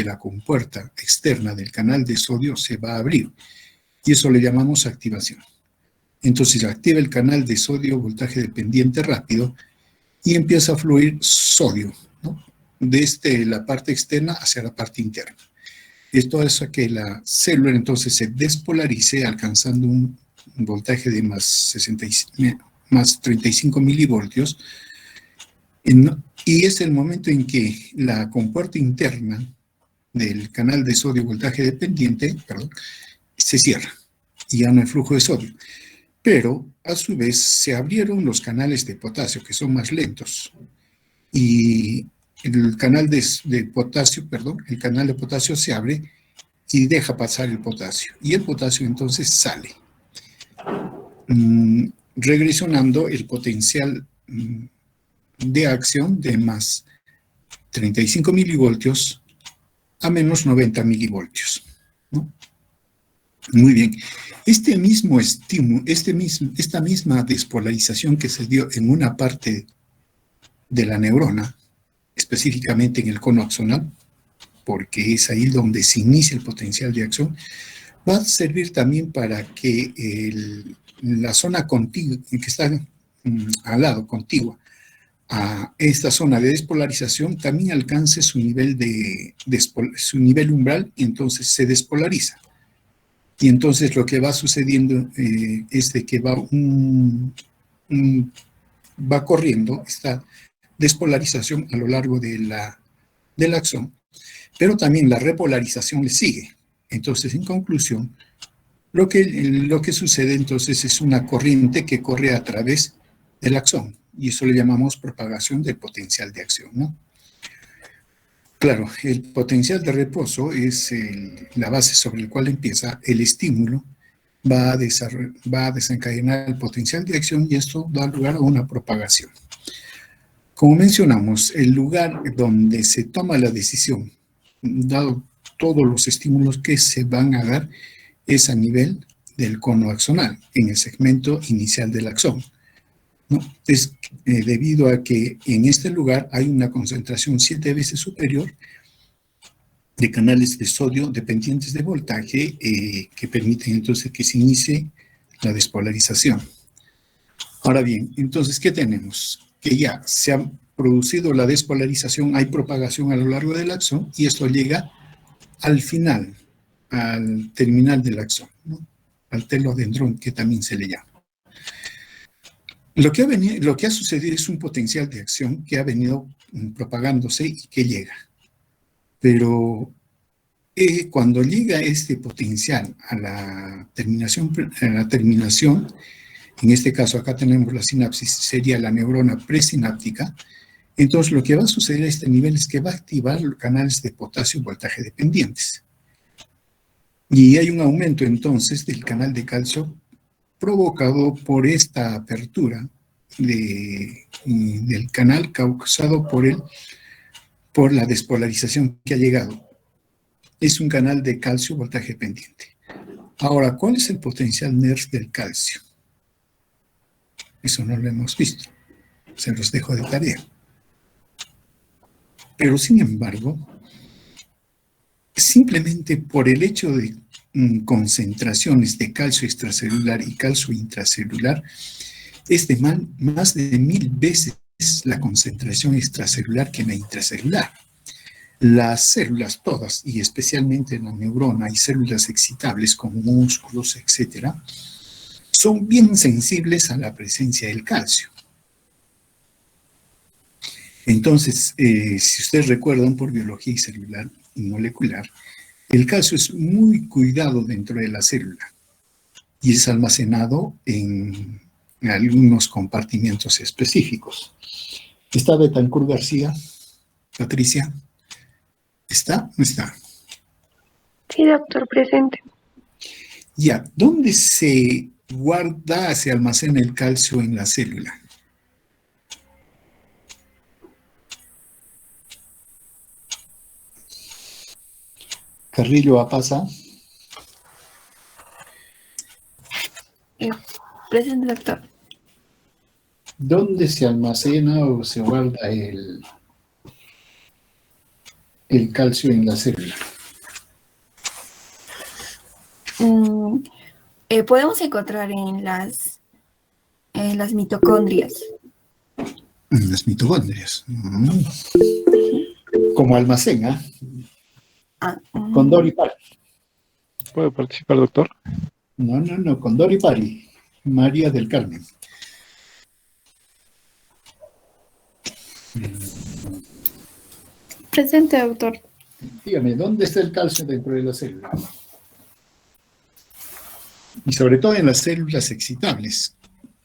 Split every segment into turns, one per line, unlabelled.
que la compuerta externa del canal de sodio se va a abrir, y eso le llamamos activación. Entonces activa el canal de sodio voltaje dependiente rápido y empieza a fluir sodio, ¿no?, desde la parte externa hacia la parte interna. Esto hace que la célula entonces se despolarice alcanzando un voltaje de más 35 milivoltios, y es el momento en que la compuerta interna del canal de sodio voltaje dependiente, se cierra y ya no hay flujo de sodio. Pero a su vez se abrieron los canales de potasio, que son más lentos, y el canal de potasio se abre y deja pasar el potasio, y el potasio entonces sale, regresionando el potencial de acción de más 35 milivoltios a menos 90 milivoltios, ¿no? Muy bien. Este mismo estímulo, esta misma despolarización que se dio en una parte de la neurona, específicamente en el cono axonal, porque es ahí donde se inicia el potencial de acción, va a servir también para que la zona contigua, que está al lado, contigua a esta zona de despolarización, también alcance su nivel umbral, y entonces se despolariza. Y entonces lo que va sucediendo es de que va corriendo esta despolarización a lo largo del axón, pero también la repolarización le sigue. Entonces, en conclusión, lo que sucede entonces es una corriente que corre a través del axón, y eso le llamamos propagación del potencial de acción, ¿no? Claro, el potencial de reposo es la base sobre la cual empieza el estímulo, va a desencadenar el potencial de acción, y esto da lugar a una propagación. Como mencionamos, el lugar donde se toma la decisión, dado todos los estímulos que se van a dar, es a nivel del cono axonal, en el segmento inicial del axón, ¿no? Es debido a que en este lugar hay una concentración 7 veces superior de canales de sodio dependientes de voltaje que permiten entonces que se inicie la despolarización. Ahora bien, entonces, ¿qué tenemos? Que ya se ha producido la despolarización, hay propagación a lo largo del axón, y esto llega al final, al terminal del axón, ¿no?, al telodendrón, que también se le llama. Lo que ha sucedido es un potencial de acción que ha venido propagándose y que llega. Pero cuando llega este potencial a la terminación, en este caso acá tenemos la sinapsis, sería la neurona presináptica, entonces lo que va a suceder a este nivel es que va a activar los canales de potasio voltaje dependientes. Y hay un aumento entonces del canal de calcio provocado por esta apertura del canal causado por la despolarización que ha llegado. Es un canal de calcio voltaje pendiente. Ahora, ¿cuál es el potencial NERS del calcio? Eso no lo hemos visto. Se los dejo de tarea. Pero, sin embargo, simplemente por el hecho de concentraciones de calcio extracelular y calcio intracelular, es de más de 1000 veces la concentración extracelular que la intracelular. Las células todas, y especialmente en la neurona, hay células excitables como músculos, etcétera, son bien sensibles a la presencia del calcio. Entonces, si ustedes recuerdan por biología celular y molecular, el calcio es muy cuidado dentro de la célula y es almacenado en algunos compartimientos específicos. ¿Está Betancourt García? Patricia, ¿está? ¿No está?
Sí, doctor, presente.
Ya, ¿dónde se guarda, se almacena el calcio en la célula? Carrillo Apasa.
Presente, doctor.
¿Dónde se almacena o se guarda el calcio en la célula?
Podemos encontrar en las mitocondrias.
En las mitocondrias. Como almacén, ¿ah? Con Dori Pari.
¿Puedo participar, doctor?
No, con Dori Pari. María del Carmen.
Presente, doctor.
Dígame, ¿dónde está el calcio dentro de la célula? Y sobre todo en las células excitables.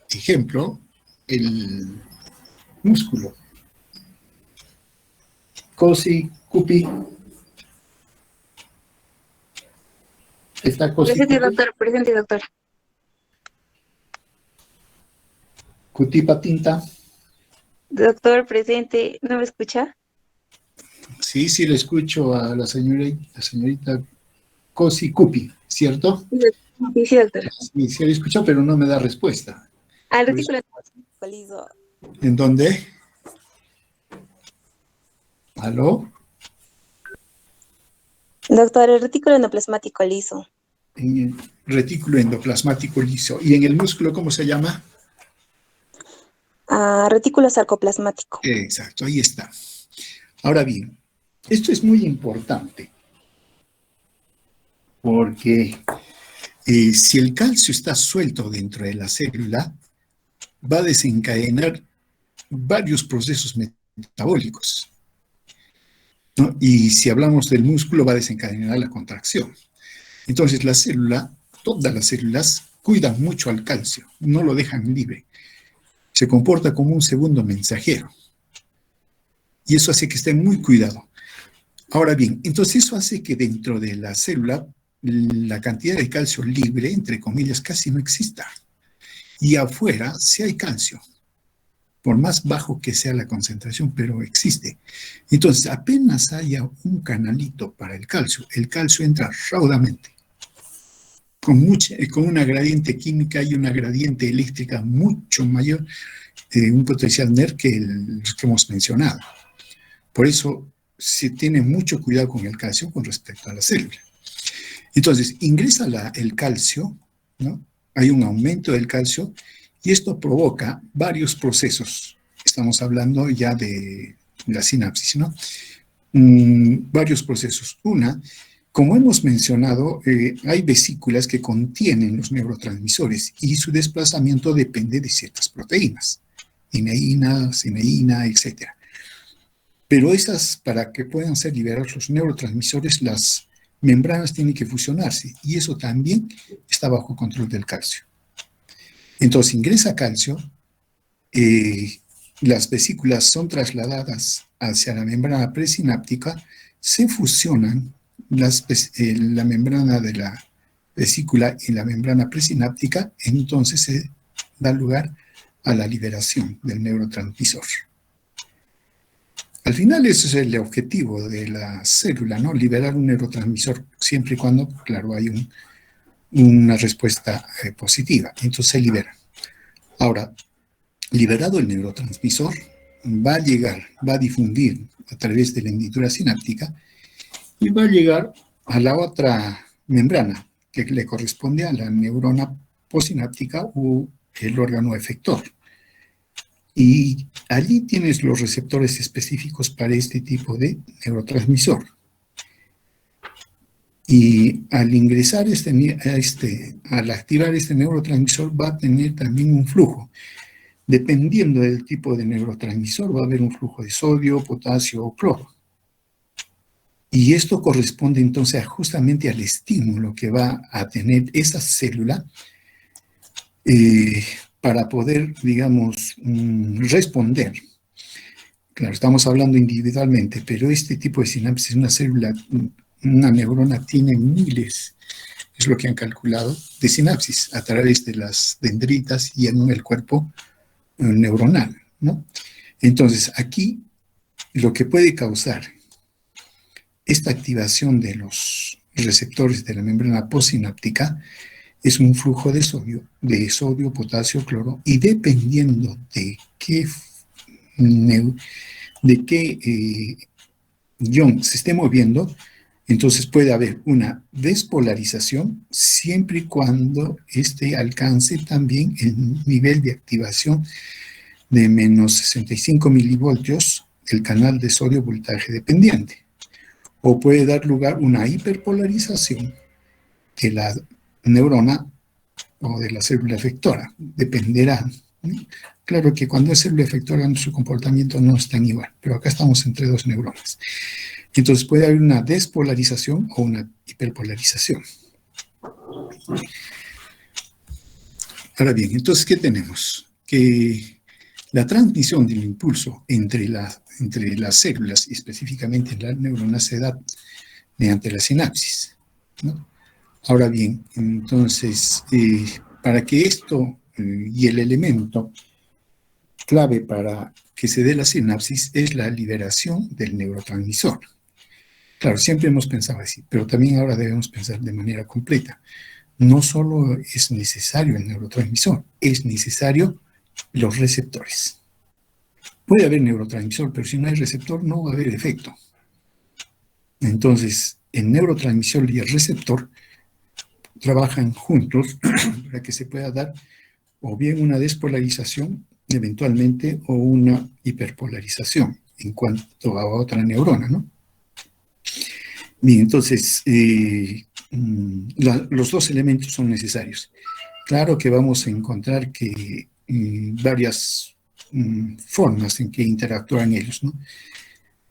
Ejemplo, el músculo. COSI, CUPI. ¿Está COSI,
Presente,
CUPI?
doctor. Presente, doctor.
Cutipa tinta.
Doctor, presente. ¿No me escucha?
Sí, le escucho a la señorita COSI, CUPI, ¿cierto?
Sí, sí, doctor.
Sí, le escucho, pero no me da respuesta.
Al
Pues,
retículo liso.
¿en dónde? ¿Aló?
Doctor, el retículo endoplasmático liso.
En el retículo endoplasmático liso. ¿Y en el músculo cómo se llama?
Retículo sarcoplasmático.
Exacto, ahí está. Ahora bien, esto es muy importante porque si el calcio está suelto dentro de la célula, va a desencadenar varios procesos metabólicos, ¿no? Y si hablamos del músculo, va a desencadenar la contracción. Entonces la célula, todas las células, cuidan mucho al calcio, no lo dejan libre. Se comporta como un segundo mensajero. Y eso hace que esté muy cuidado. Ahora bien, entonces eso hace que dentro de la célula la cantidad de calcio libre, entre comillas, casi no exista. Y afuera sí hay calcio, por más bajo que sea la concentración, pero existe. Entonces, apenas haya un canalito para el calcio entra raudamente, con una gradiente química y una gradiente eléctrica mucho mayor, un potencial NER que los que hemos mencionado. Por eso se tiene mucho cuidado con el calcio con respecto a la célula. Entonces, ingresa el calcio, ¿no? Hay un aumento del calcio y esto provoca varios procesos. Estamos hablando ya de la sinapsis, ¿no? Varios procesos. Una, como hemos mencionado, hay vesículas que contienen los neurotransmisores y su desplazamiento depende de ciertas proteínas, ineína, cineína, etc. Pero esas, para que puedan ser liberados los neurotransmisores, las membranas tienen que fusionarse y eso también está bajo control del calcio. Entonces ingresa calcio, las vesículas son trasladadas hacia la membrana presináptica, se fusionan la membrana de la vesícula y la membrana presináptica, entonces se da lugar a la liberación del neurotransmisor. Al final ese es el objetivo de la célula, ¿no? Liberar un neurotransmisor siempre y cuando, claro, hay una respuesta positiva. Entonces se libera. Ahora, liberado el neurotransmisor, va a difundir a través de la hendidura sináptica y va a llegar a la otra membrana que le corresponde a la neurona postsináptica o el órgano efector. Y allí tienes los receptores específicos para este tipo de neurotransmisor. Y al ingresar al activar este neurotransmisor va a tener también un flujo. Dependiendo del tipo de neurotransmisor va a haber un flujo de sodio, potasio o cloro. Y esto corresponde entonces justamente al estímulo que va a tener esa célula para poder, digamos, responder. Claro, estamos hablando individualmente, pero este tipo de sinapsis, una célula, una neurona tiene miles, es lo que han calculado, de sinapsis a través de las dendritas y en el cuerpo neuronal, ¿no? Entonces, aquí lo que puede causar esta activación de los receptores de la membrana postsináptica es un flujo de sodio, potasio, cloro, y dependiendo de qué ion se esté moviendo, entonces puede haber una despolarización siempre y cuando este alcance también el nivel de activación de menos 65 milivoltios del canal de sodio voltaje dependiente. O puede dar lugar a una hiperpolarización de la neurona o de la célula efectora. Dependerá. Claro que cuando es célula efectora su comportamiento no es tan igual, pero acá estamos entre dos neuronas. Entonces puede haber una despolarización o una hiperpolarización. Ahora bien, entonces, ¿qué tenemos? Que la transmisión del impulso entre las células, y específicamente en las neuronas, se da mediante la sinapsis, ¿no? Ahora bien, entonces, para que esto y el elemento clave para que se dé la sinapsis es la liberación del neurotransmisor. Claro, siempre hemos pensado así, pero también ahora debemos pensar de manera completa. No solo es necesario el neurotransmisor, es necesario los receptores. Puede haber neurotransmisor, pero si no hay receptor no va a haber efecto. Entonces, el neurotransmisor y el receptor trabajan juntos para que se pueda dar o bien una despolarización eventualmente o una hiperpolarización en cuanto a otra neurona, ¿no? Bien, entonces los dos elementos son necesarios. Claro que vamos a encontrar que varias formas en que interactúan ellos, ¿no?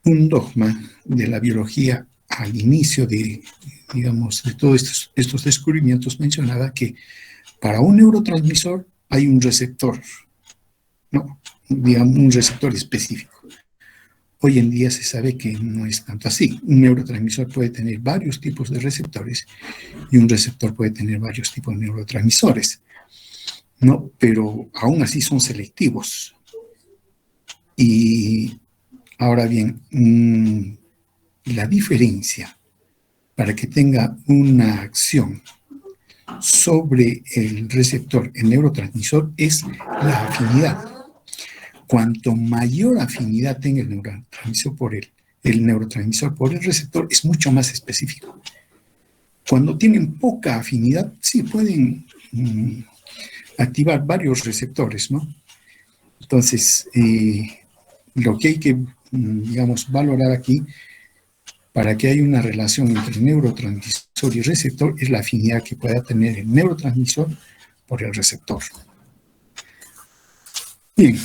Un dogma de la biología al inicio de, digamos, de todos estos descubrimientos mencionaba que para un neurotransmisor hay un receptor, ¿no? Digamos, un receptor específico. Hoy en día se sabe que no es tanto así. Un neurotransmisor puede tener varios tipos de receptores y un receptor puede tener varios tipos de neurotransmisores, ¿no? Pero aún así son selectivos. Y ahora bien, la diferencia para que tenga una acción sobre el receptor, el neurotransmisor, es la afinidad. Cuanto mayor afinidad tenga el neurotransmisor por el receptor, es mucho más específico. Cuando tienen poca afinidad, sí pueden activar varios receptores, ¿no? Entonces, lo que hay que, digamos, valorar aquí para que haya una relación entre neurotransmisor y receptor es la afinidad que pueda tener el neurotransmisor por el receptor. Bien,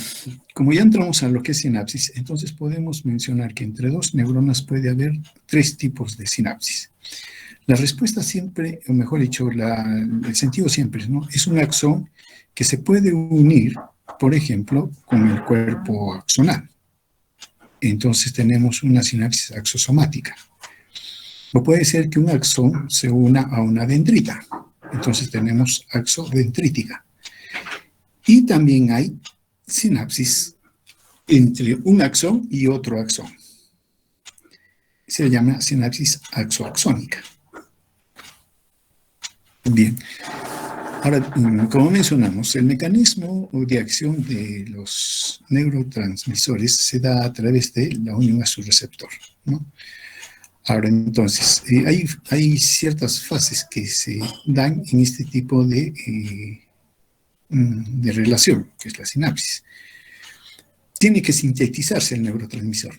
como ya entramos a lo que es sinapsis, entonces podemos mencionar que entre dos neuronas puede haber tres tipos de sinapsis. La respuesta siempre, o mejor dicho, el sentido siempre, ¿no? Es un axón que se puede unir, por ejemplo, con el cuerpo axonal. Entonces tenemos una sinapsis axosomática. O puede ser que un axón se una a una dendrita. Entonces tenemos axodendrítica. Y también hay sinapsis entre un axón y otro axón. Se llama sinapsis axoaxónica. Bien. Ahora, como mencionamos, el mecanismo de acción de los neurotransmisores se da a través de la unión a su receptor, ¿no? Ahora, entonces, hay ciertas fases que se dan en este tipo de relación, que es la sinapsis. Tiene que sintetizarse el neurotransmisor,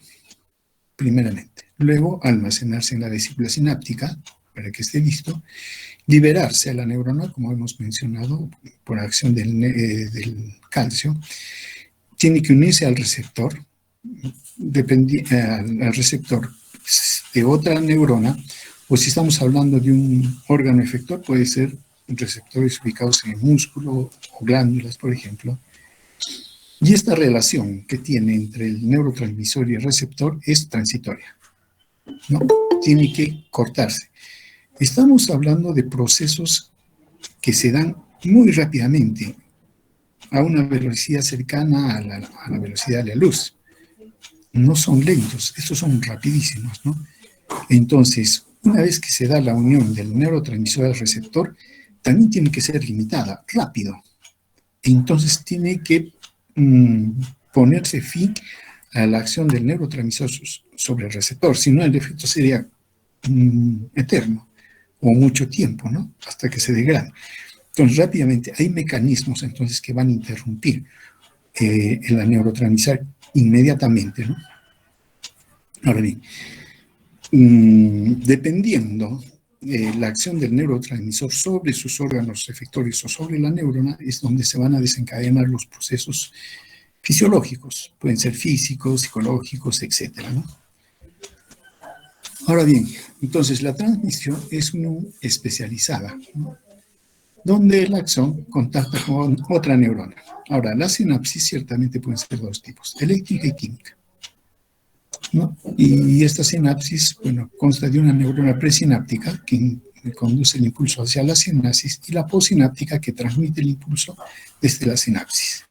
primeramente. Luego, almacenarse en la vesícula sináptica, para que esté listo, liberarse a la neurona, como hemos mencionado, por acción del calcio. Tiene que unirse al receptor, al receptor de otra neurona, o si estamos hablando de un órgano efector, puede ser receptores ubicados en el músculo o glándulas, por ejemplo. Y esta relación que tiene entre el neurotransmisor y el receptor es transitoria, ¿no? Tiene que cortarse. Estamos hablando de procesos que se dan muy rápidamente, a una velocidad cercana a la velocidad de la luz. No son lentos, estos son rapidísimos, ¿no? Entonces, una vez que se da la unión del neurotransmisor al receptor, también tiene que ser limitada, rápido. Entonces tiene que ponerse fin a la acción del neurotransmisor sobre el receptor, si no el efecto sería eterno o mucho tiempo, ¿no? Hasta que se degrade. Entonces, rápidamente, hay mecanismos entonces que van a interrumpir el neurotransmisor inmediatamente, ¿no? Ahora bien, dependiendo de la acción del neurotransmisor sobre sus órganos efectores o sobre la neurona, es donde se van a desencadenar los procesos fisiológicos, pueden ser físicos, psicológicos, etcétera, ¿no? Ahora bien, entonces la transmisión es muy especializada, ¿no? Donde el axón contacta con otra neurona. Ahora, la sinapsis ciertamente pueden ser dos tipos, eléctrica y química, ¿no? Y esta sinapsis, bueno, consta de una neurona presináptica que conduce el impulso hacia la sinapsis y la postsináptica que transmite el impulso desde la sinapsis.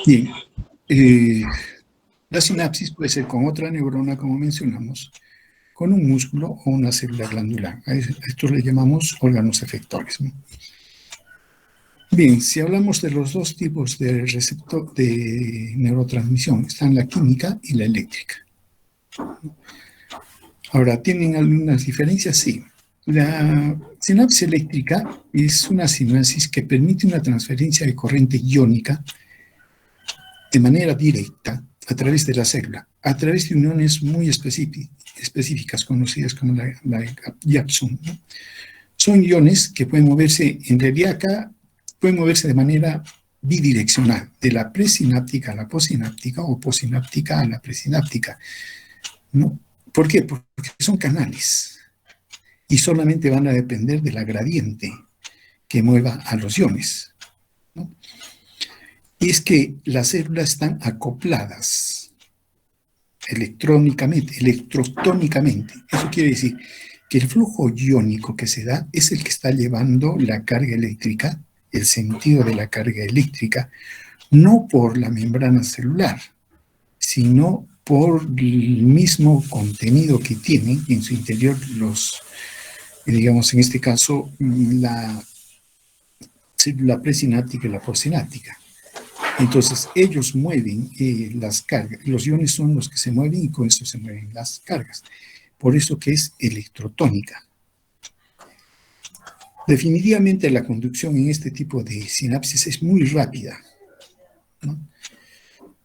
Bien, la sinapsis puede ser con otra neurona, como mencionamos, con un músculo o una célula glandular. A esto le llamamos órganos efectores, ¿no? Bien, si hablamos de los dos tipos de receptor de neurotransmisión, están la química y la eléctrica. Ahora, ¿tienen algunas diferencias? Sí. La sinapsis eléctrica es una sinapsis que permite una transferencia de corriente iónica de manera directa a través de la célula, a través de uniones muy específicas conocidas como la Jackson, ¿no? Son iones que pueden moverse, en realidad acá, pueden moverse de manera bidireccional, de la presináptica a la postsináptica o postsináptica a la presináptica, ¿no? ¿Por qué? Porque son canales y solamente van a depender de la gradiente que mueva a los iones, ¿no? Y es que las células están acopladas electrotónicamente. Eso quiere decir que el flujo iónico que se da es el que está llevando la carga eléctrica, el sentido de la carga eléctrica, no por la membrana celular, sino por el mismo contenido que tienen en su interior digamos en este caso, la célula presináptica y la postsináptica. Entonces, ellos mueven las cargas, los iones son los que se mueven y con eso se mueven las cargas. Por eso que es electrotónica. Definitivamente la conducción en este tipo de sinapsis es muy rápida, ¿no?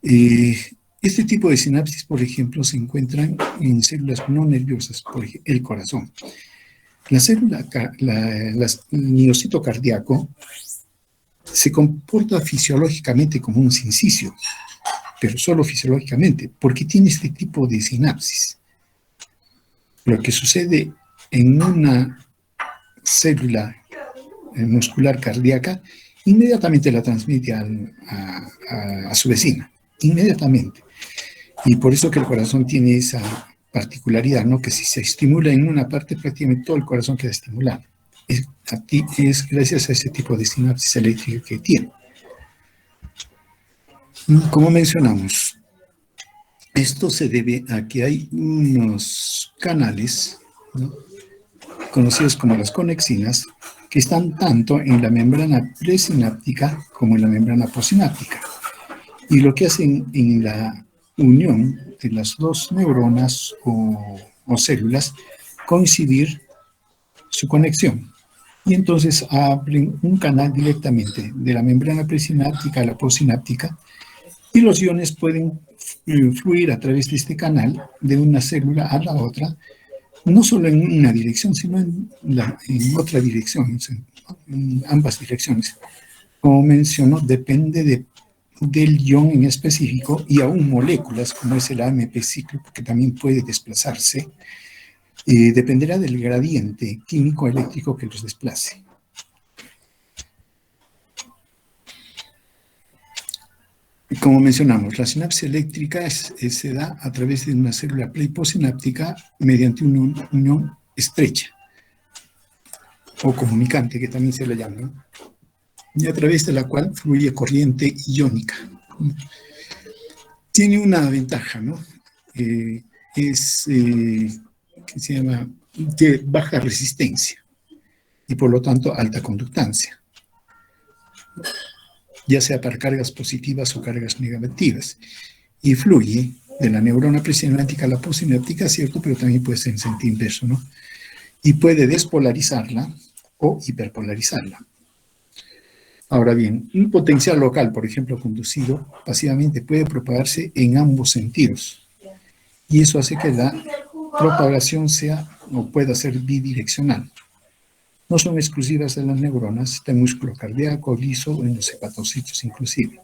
Este tipo de sinapsis, por ejemplo, se encuentran en células no nerviosas, por ejemplo, el corazón. El miocito cardíaco se comporta fisiológicamente como un sincicio, pero solo fisiológicamente, porque tiene este tipo de sinapsis. Lo que sucede en una célula muscular cardíaca, inmediatamente la transmite a su vecina, inmediatamente. Y por eso que el corazón tiene esa particularidad, ¿no? Que si se estimula en una parte, prácticamente todo el corazón queda estimulado. Es gracias a ese tipo de sinapsis eléctrica que tiene. Como mencionamos, esto se debe a que hay unos canales, ¿no?, conocidos como las conexinas, que están tanto en la membrana presináptica como en la membrana postsináptica. Y lo que hacen en la unión de las dos neuronas o células, coincidir su conexión. Y entonces abren un canal directamente de la membrana presináptica a la postsináptica y los iones pueden fluir a través de este canal de una célula a la otra, no solo en una dirección, sino en otra dirección, en ambas direcciones. Como menciono, depende del ion en específico y aún moléculas, como es el AMP cíclico, que también puede desplazarse. Dependerá del gradiente químico eléctrico que los desplace. Como mencionamos, la sinapsis eléctrica se da a través de una célula postsináptica mediante una unión estrecha o comunicante, que también se le llama, ¿no?, y a través de la cual fluye corriente iónica. Tiene una ventaja, ¿no? Que se llama de baja resistencia y por lo tanto alta conductancia, ya sea para cargas positivas o cargas negativas, y fluye de la neurona presináptica a la postsináptica, cierto, pero también puede ser en sentido inverso, ¿no? Y puede despolarizarla o hiperpolarizarla. Ahora bien, un potencial local, por ejemplo, conducido pasivamente, puede propagarse en ambos sentidos. Y eso hace que la propagación sea o pueda ser bidireccional. No son exclusivas de las neuronas, está en músculo cardíaco, liso, en los hepatocitos inclusive.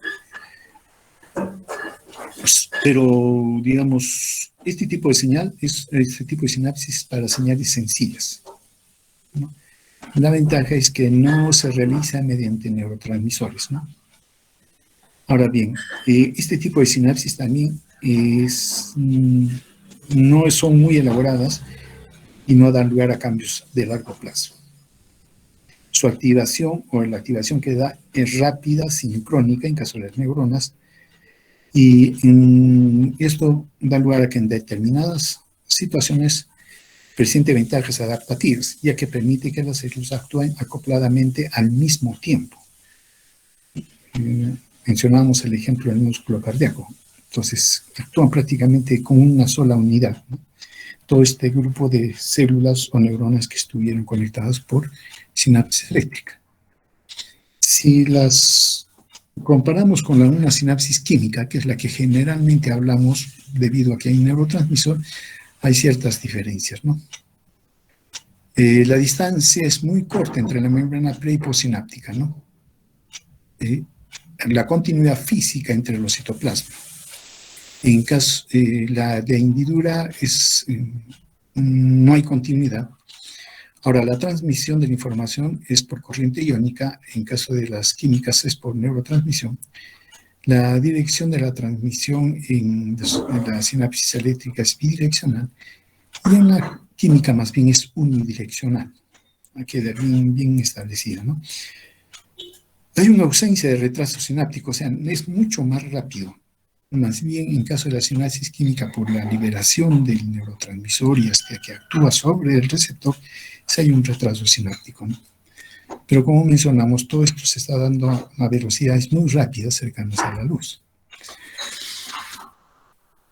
Pero, digamos, este tipo de sinapsis es para señales sencillas, ¿no? La ventaja es que no se realiza mediante neurotransmisores, ¿no? Ahora bien, este tipo de sinapsis también no son muy elaboradas y no dan lugar a cambios de largo plazo. Su activación o la activación que da es rápida, sincrónica en caso de las neuronas, y esto da lugar a que en determinadas situaciones presente ventajas adaptativas, ya que permite que las células actúen acopladamente al mismo tiempo. Mencionamos el ejemplo del músculo cardíaco. Entonces, actúan prácticamente con una sola unidad, ¿no? Todo este grupo de células o neuronas que estuvieron conectadas por sinapsis eléctrica. Si las comparamos con una sinapsis química, que es la que generalmente hablamos debido a que hay un neurotransmisor, hay ciertas diferencias, ¿no? La distancia es muy corta entre la membrana pre y postsináptica, ¿no? La continuidad física entre los citoplasmas. En caso, la de hendidura no hay continuidad. Ahora, la transmisión de la información es por corriente iónica, en caso de las químicas es por neurotransmisión. La dirección de la transmisión en la sinapsis eléctrica es bidireccional y en la química más bien es unidireccional. Queda bien establecida, ¿no? Hay una ausencia de retraso sináptico, o sea, es mucho más rápido. Más bien, en caso de la sinapsis química, por la liberación del neurotransmisor y hasta que actúa sobre el receptor, sí hay un retraso sináptico, ¿no? Pero como mencionamos, todo esto se está dando a velocidades muy rápidas, cercanas a la luz.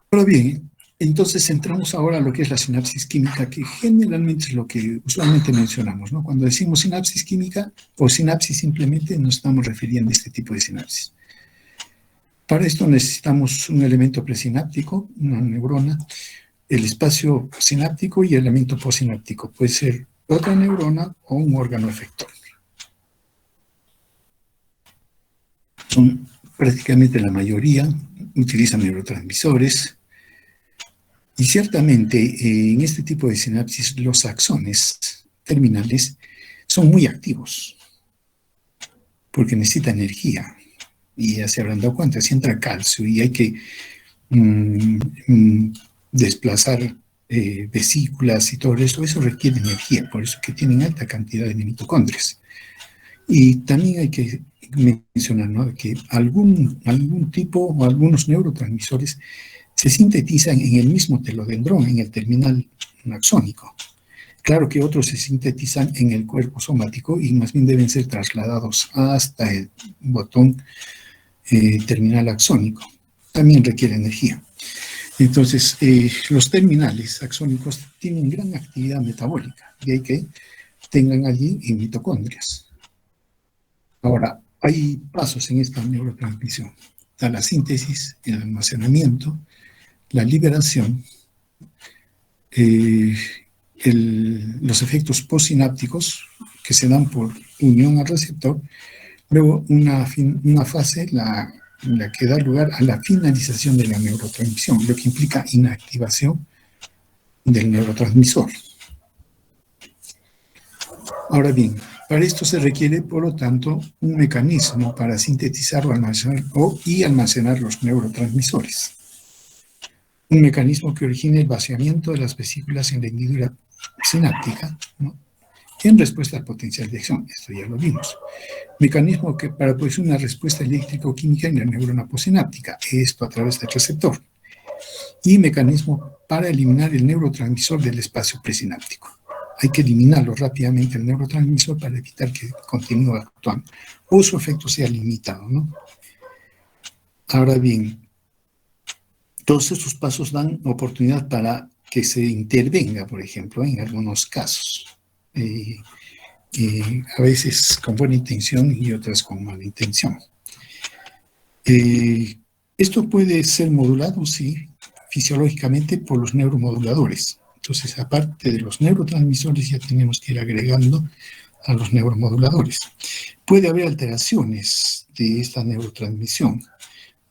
Pero bien, entonces entramos ahora a lo que es la sinapsis química, que generalmente es lo que usualmente mencionamos, ¿no? Cuando decimos sinapsis química o sinapsis simplemente nos estamos refiriendo a este tipo de sinapsis. Para esto necesitamos un elemento presináptico, una neurona, el espacio sináptico y el elemento postsináptico. Puede ser otra neurona o un órgano efector. Son prácticamente la mayoría, utilizan neurotransmisores. Y ciertamente en este tipo de sinapsis los axones terminales son muy activos porque necesitan energía. Y ya se habrán dado cuenta, si entra calcio y hay que desplazar vesículas y todo eso, eso requiere energía, por eso que tienen alta cantidad de mitocondrias. Y también hay que mencionar, ¿no?, que algún tipo o algunos neurotransmisores se sintetizan en el mismo telodendrón, en el terminal axónico. Claro que otros se sintetizan en el cuerpo somático y más bien deben ser trasladados hasta el botón terminal axónico. También requiere energía. Entonces, los terminales axónicos tienen gran actividad metabólica, de ahí que tengan allí mitocondrias. Ahora, hay pasos en esta neurotransmisión. Está la síntesis, el almacenamiento, la liberación, los efectos postsinápticos que se dan por unión al receptor, luego una fase, la que da lugar a la finalización de la neurotransmisión, lo que implica inactivación del neurotransmisor. Ahora bien, para esto se requiere, por lo tanto, un mecanismo para sintetizar o almacenar los neurotransmisores. Un mecanismo que origine el vaciamiento de las vesículas en la hendidura sináptica, ¿no?, en respuesta al potencial de acción. Esto ya lo vimos. Mecanismo que para producir una respuesta eléctrico-química en la neurona postsináptica, esto a través del receptor. Y mecanismo para eliminar el neurotransmisor del espacio presináptico. Hay que eliminarlo rápidamente el neurotransmisor para evitar que continúe actuando o su efecto sea limitado, ¿no? Ahora bien, Todos estos pasos dan oportunidad para que se intervenga, por ejemplo, en algunos casos. A veces con buena intención y otras con mala intención. Esto puede ser modulado, sí, fisiológicamente por los neuromoduladores. Entonces, aparte de los neurotransmisores, ya tenemos que ir agregando a los neuromoduladores. Puede haber alteraciones de esta neurotransmisión,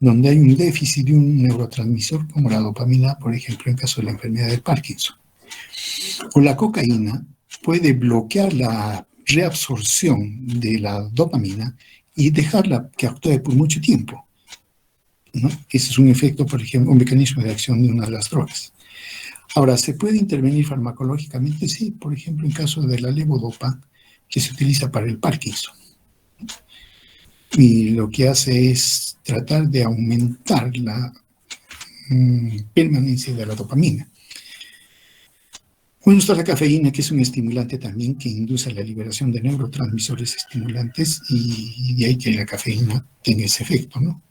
donde hay un déficit de un neurotransmisor como la dopamina, por ejemplo, en caso de la enfermedad de Parkinson. O la cocaína puede bloquear la reabsorción de la dopamina y dejarla que actúe por mucho tiempo, ¿no? Ese es un efecto, por ejemplo, un mecanismo de acción de una de las drogas. Ahora, ¿se puede intervenir farmacológicamente? Sí, por ejemplo, en caso de la levodopa, que se utiliza para el Parkinson. Y lo que hace es tratar de aumentar la permanencia de la dopamina. Bueno, está la cafeína, que es un estimulante también que induce la liberación de neurotransmisores estimulantes y de ahí que la cafeína tenga ese efecto, ¿no?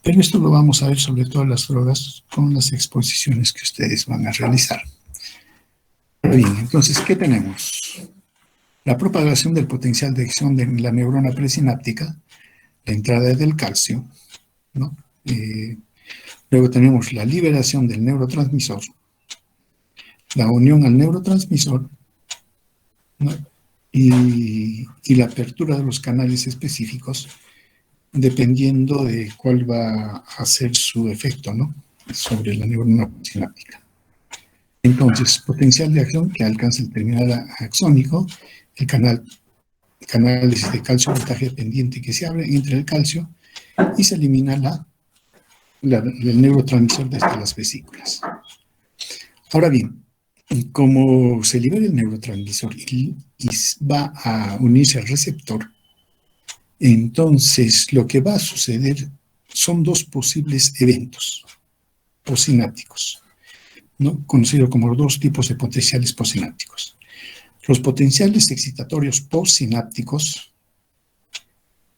Pero esto lo vamos a ver sobre todo las drogas con las exposiciones que ustedes van a realizar. Bien, entonces, ¿qué tenemos? La propagación del potencial de acción de la neurona presináptica, la entrada del calcio, ¿no? Luego tenemos la liberación del neurotransmisor, la unión al neurotransmisor, ¿no? y la apertura de los canales específicos, dependiendo de cuál va a ser su efecto, ¿no? Sobre la neurona sináptica. Entonces, potencial de acción que alcanza el terminal axónico, el canales de calcio voltaje dependiente que se abre entre el calcio y se elimina el neurotransmisor desde las vesículas. Ahora bien, como se libera el neurotransmisor y va a unirse al receptor, entonces lo que va a suceder son dos posibles eventos postsinápticos, ¿no? Conocidos como los dos tipos de potenciales postsinápticos. Los potenciales excitatorios postsinápticos,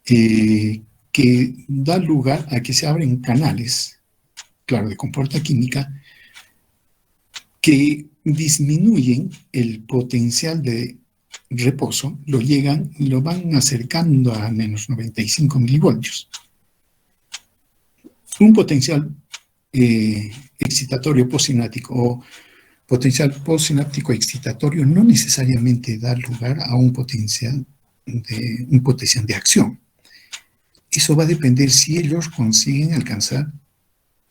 que dan lugar a que se abren canales, claro, de compuerta química, que disminuyen el potencial de reposo, lo van acercando a menos 95 milivoltios. Un potencial excitatorio postsináptico o potencial postsináptico excitatorio no necesariamente da lugar a un potencial de acción. Eso va a depender si ellos consiguen alcanzar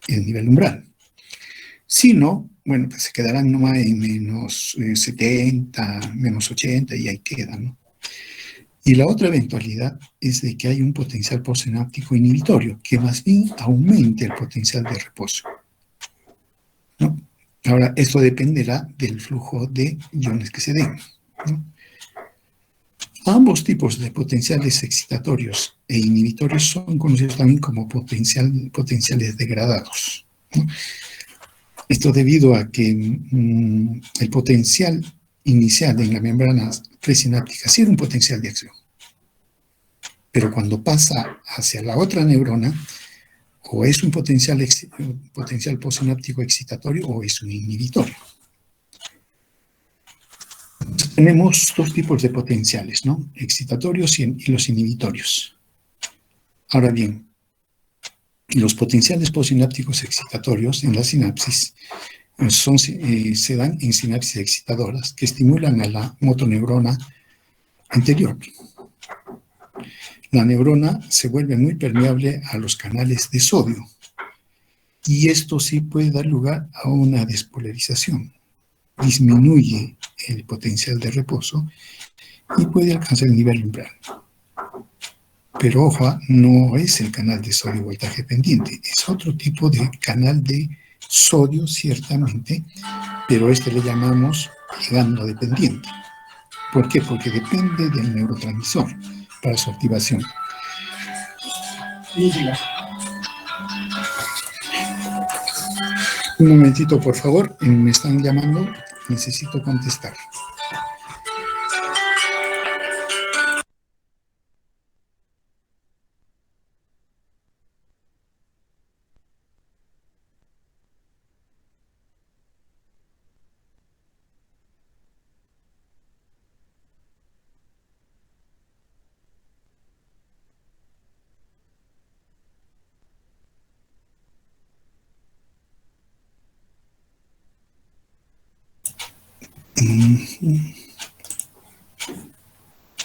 el nivel umbral. Si no, bueno, pues se quedarán nomás en menos 70, menos 80 y ahí quedan, ¿no? Y la otra eventualidad es de que hay un potencial postsináptico inhibitorio, que más bien aumente el potencial de reposo, ¿no? Ahora, esto dependerá del flujo de iones que se den, ¿no? Ambos tipos de potenciales excitatorios e inhibitorios son conocidos también como potenciales degradados, ¿no? Esto debido a que el potencial inicial en la membrana presináptica sí era un potencial de acción, pero cuando pasa hacia la otra neurona, o es un potencial postsináptico excitatorio o es un inhibitorio. Entonces, tenemos dos tipos de potenciales, ¿no? Excitatorios y los inhibitorios. Ahora bien, los potenciales postsinápticos excitatorios en la sinapsis se dan en sinapsis excitadoras que estimulan a la motoneurona anterior. La neurona se vuelve muy permeable a los canales de sodio y esto sí puede dar lugar a una despolarización. Disminuye el potencial de reposo y puede alcanzar el nivel umbral. Pero ojo, no es el canal de sodio voltaje pendiente, es otro tipo de canal de sodio ciertamente, pero este le llamamos ligando dependiente. ¿Por qué? Porque depende del neurotransmisor para su activación. Un momentito, por favor, me están llamando, necesito contestar.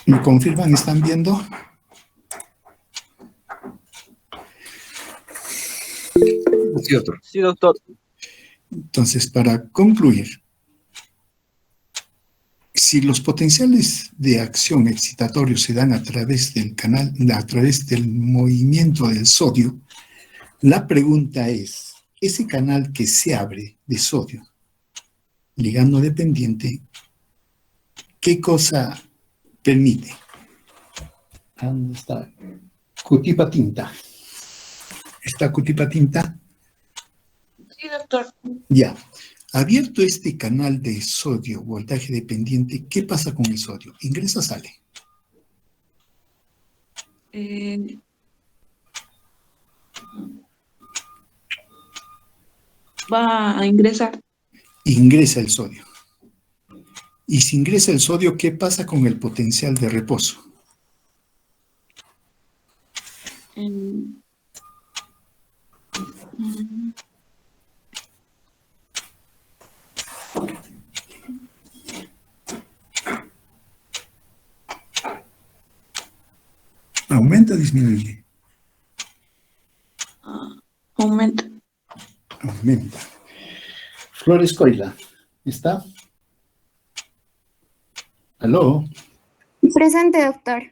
¿Me confirman? ¿Están viendo? Sí, otro.
Sí, doctor.
Entonces, para concluir, si los potenciales de acción excitatorios se dan a través del canal, a través del movimiento del sodio, la pregunta es, ese canal que se abre de sodio, ligando dependiente, ¿qué cosa permite? ¿Dónde está? Cutipa tinta. ¿Está cutipa tinta?
Sí, doctor.
Ya. Abierto este canal de sodio, voltaje dependiente, ¿qué pasa con el sodio? ¿Ingresa o sale?
Va a ingresar.
Ingresa el sodio. Y si ingresa el sodio, ¿qué pasa con el potencial de reposo? ¿Aumenta o disminuye?
Aumenta.
Aumenta. Flores Coila, ¿está? ¿Aló?
Presente, doctor.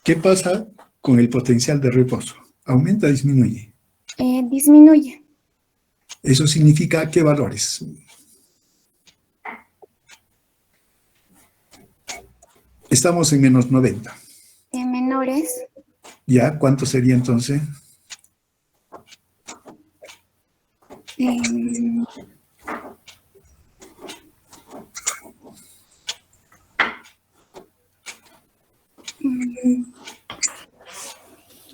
¿Qué pasa con el potencial de reposo? ¿Aumenta o disminuye?
Disminuye.
Eso significa ¿qué valores? Estamos en menos 90.
Menores.
¿Ya? ¿Cuánto sería entonces?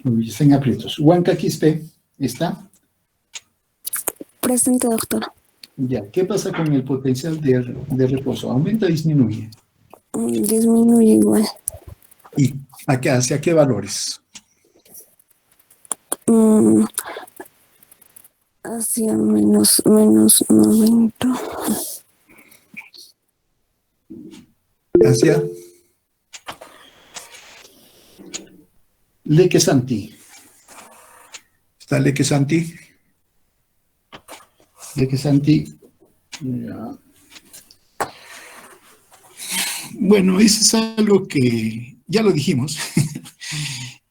Uy, están aprietos. Huanca Quispe, ¿está?
Presente, doctor.
Ya. ¿Qué pasa con el potencial de reposo? ¿Aumenta o disminuye?
Disminuye igual.
¿Y hacia qué valores?
Hacia menos 90.
Hacia Leque Santi. ¿Está Leque Santi? Leque Santi. Ya. Bueno, eso es algo que ya lo dijimos.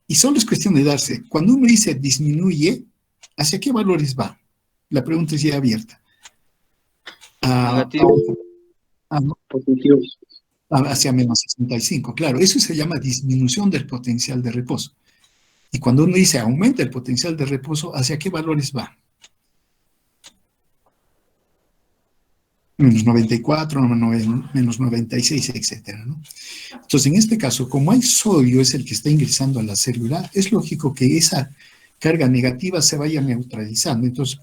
Y solo es cuestión de darse. Cuando uno dice disminuye, ¿hacia qué valores va? La pregunta es ya abierta.
Negativo. Positivo.
Hacia menos 65. Claro, eso se llama disminución del potencial de reposo. Y cuando uno dice aumenta el potencial de reposo, ¿hacia qué valores va? Menos 94, menos 96, etcétera, ¿no? Entonces, en este caso, como hay sodio, es el que está ingresando a la célula, es lógico que esa carga negativa se vaya neutralizando. Entonces,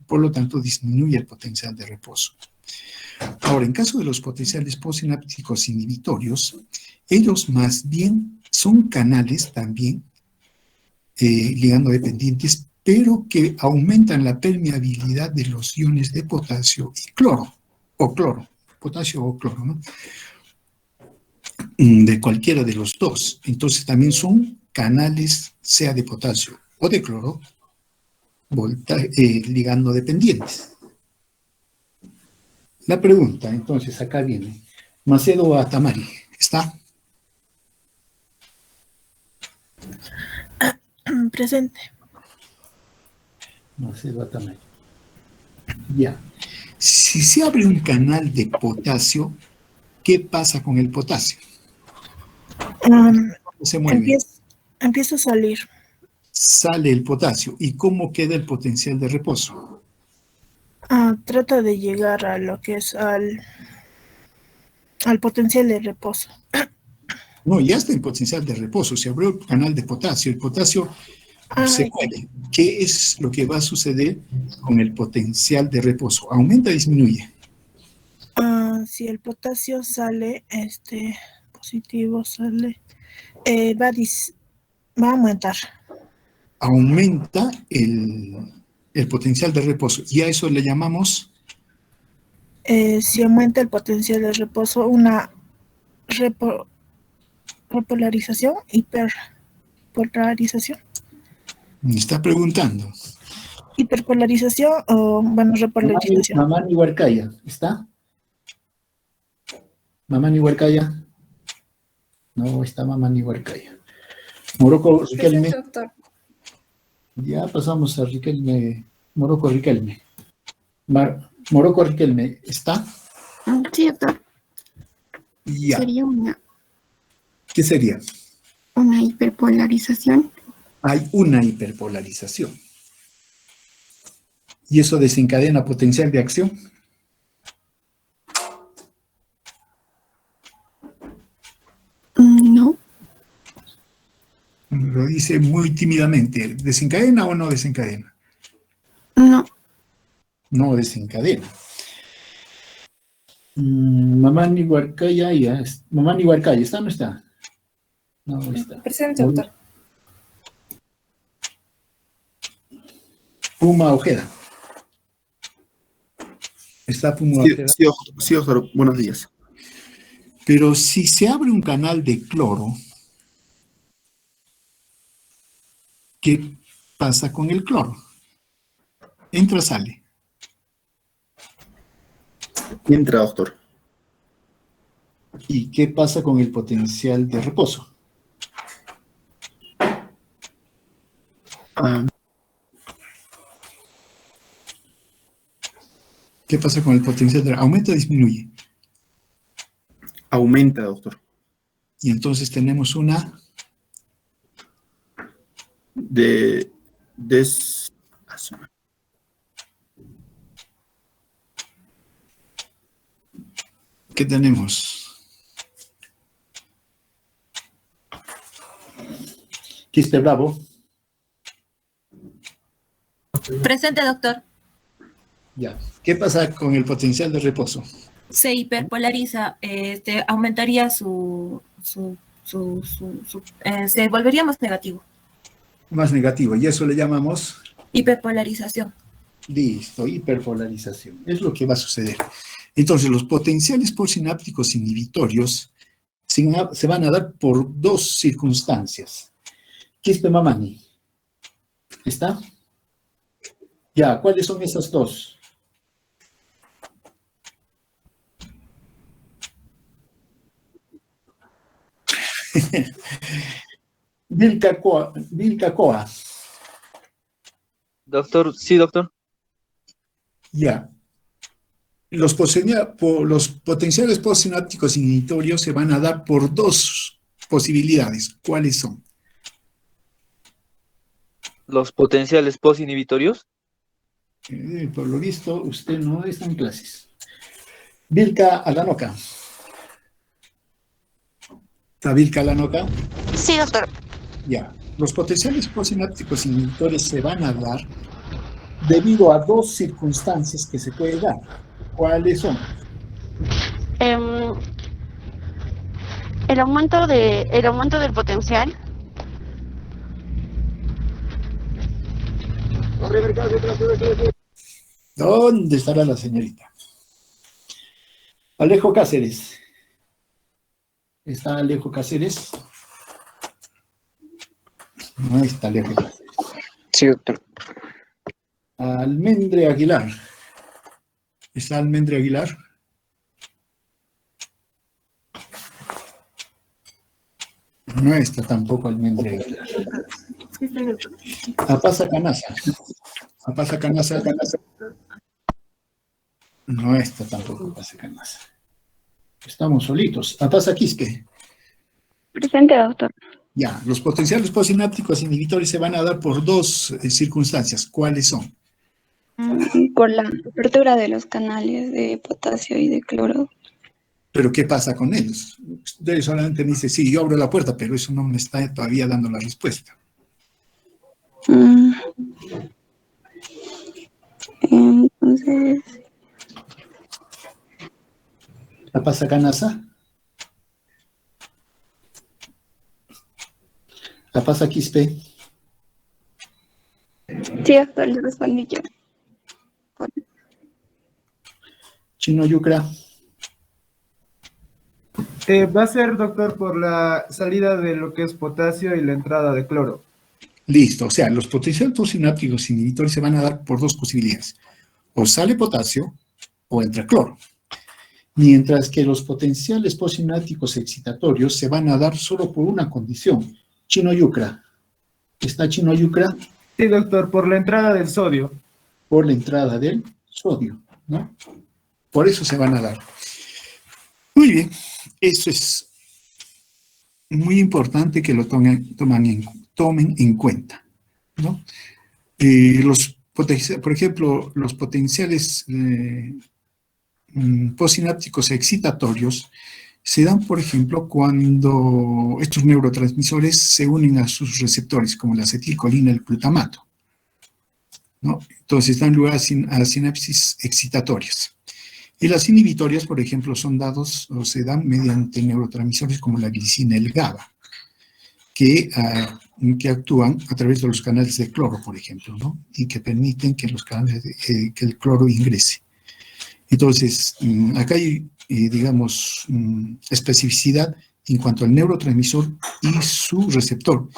por lo tanto, disminuye el potencial de reposo. Ahora, en caso de los potenciales postsinápticos inhibitorios, ellos más bien son canales también ligando dependientes, pero que aumentan la permeabilidad de los iones de potasio y cloro, o cloro, potasio o cloro, ¿no? De cualquiera de los dos. Entonces también son canales, sea de potasio o de cloro, ligando dependientes. La pregunta, entonces, acá viene. Macedo Atamari, ¿está?
Presente.
Macedo Atamari. Ya. Si se abre un canal de potasio, ¿qué pasa con el potasio? Se mueve.
Empieza a salir.
Sale el potasio. ¿Y cómo queda el potencial de reposo?
Trata de llegar a lo que es al potencial de reposo.
No, ya está en potencial de reposo. Se abrió el canal de potasio. El potasio se mueve. ¿Qué es lo que va a suceder con el potencial de reposo? ¿Aumenta o disminuye?
Si el potasio sale, positivo sale, va a aumentar.
Aumenta el potencial de reposo. Y a eso le llamamos
si aumenta el potencial de reposo, una repolarización, hiperpolarización.
Me está preguntando.
Hiperpolarización o, bueno, repolarización.
Mamani Huarcaya, ¿está? Mamani Huarcaya. No está Mamani Huarcaya. Morocco Riquelme.
Doctor.
Ya pasamos a Riquelme. Morocco Riquelme. Morocco Riquelme, ¿está?
Sí, doctor.
Ya.
Sería
¿Qué sería?
una hiperpolarización.
Hay una hiperpolarización. ¿Y eso desencadena potencial de acción?
No.
Lo dice muy tímidamente. ¿Desencadena o no desencadena?
No.
No desencadena. Mamani Huarcaya, ya. Mamani Huarcaya, ¿está o no está? No está.
Presente, doctor.
Puma Ojeda. ¿Está Puma
Sí,
Ojeda?
sí, doctor. Buenos días.
Pero si se abre un canal de cloro, ¿qué pasa con el cloro? Entra, sale.
Entra, doctor.
¿Y qué pasa con el potencial de reposo?
Ah,
¿Qué pasa con el potencial de aumenta o disminuye?
aumenta, doctor.
Y entonces tenemos una ¿qué tenemos? Quispe Bravo.
Presente, doctor.
Ya. ¿Qué pasa con el potencial de reposo?
Se hiperpolariza, aumentaría se volvería más negativo.
Más negativo. Y eso le llamamos,
Hiperpolarización.
listo, hiperpolarización. Es lo que va a suceder. Entonces, los potenciales postsinápticos inhibitorios se van a dar por dos circunstancias. Quispe Mamani. ¿Está? Ya, ¿cuáles son esas dos? Vilca Coa.
Doctor, sí, doctor.
Ya. Los potenciales postsinápticos inhibitorios se van a dar por dos posibilidades. ¿Cuáles son?
Los potenciales posinhibitorios.
Por lo visto, usted no está en clases. Vilca Alanoca. ¿Está Vilca Alanoca?
Sí, doctor.
Ya. Los potenciales postsinápticos inhibitores se van a dar debido a dos circunstancias que se pueden dar. ¿Cuáles son?
El aumento del potencial.
¿Dónde estará la señorita? Alejo Cáceres. ¿Está Alejo Cáceres? No está Alejo Cáceres.
Sí, doctor.
Almendre Aguilar. ¿Está Almendre Aguilar? No está tampoco Almendre Aguilar. Apasa Canasa. Apasa Canasa. No está tampoco Apasa Canasa. Estamos solitos. Apasa Quispe.
Presente, doctor.
Ya, los potenciales postsinápticos inhibitores se van a dar por dos circunstancias. ¿Cuáles son?
Por la apertura de los canales de potasio y de cloro.
¿Pero qué pasa con ellos? Usted solamente me dice, sí, yo abro la puerta, pero eso no me está todavía dando la respuesta.
Entonces,
¿La pasa Canasa? ¿La pasa Quispe?
sí, doctor, le respondí yo.
Chino Yucra.
Va a ser, doctor, por la salida de lo que es potasio y la entrada de cloro.
Listo, o sea, los potenciales postsinápticos inhibitores se van a dar por dos posibilidades. O sale potasio o entra cloro. Mientras que los potenciales postsinápticos excitatorios se van a dar solo por una condición. Chino Yucra. ¿Está Chino Yucra?
Sí, doctor, por la entrada del sodio.
Por la entrada del sodio, ¿no? Por eso se van a dar. Muy bien, eso es muy importante que lo tomen en cuenta, ¿no? Por ejemplo, los potenciales postsinápticos excitatorios se dan, por ejemplo, cuando estos neurotransmisores se unen a sus receptores, como la acetilcolina y el glutamato, ¿no? Entonces dan lugar a sinapsis excitatorias. Y las inhibitorias, por ejemplo, son dados o se dan mediante neurotransmisores como la glicina y el GABA, que actúan a través de los canales de cloro, por ejemplo, ¿no? Y que permiten que que el cloro ingrese. Entonces, acá hay, digamos, especificidad en cuanto al neurotransmisor y su receptor.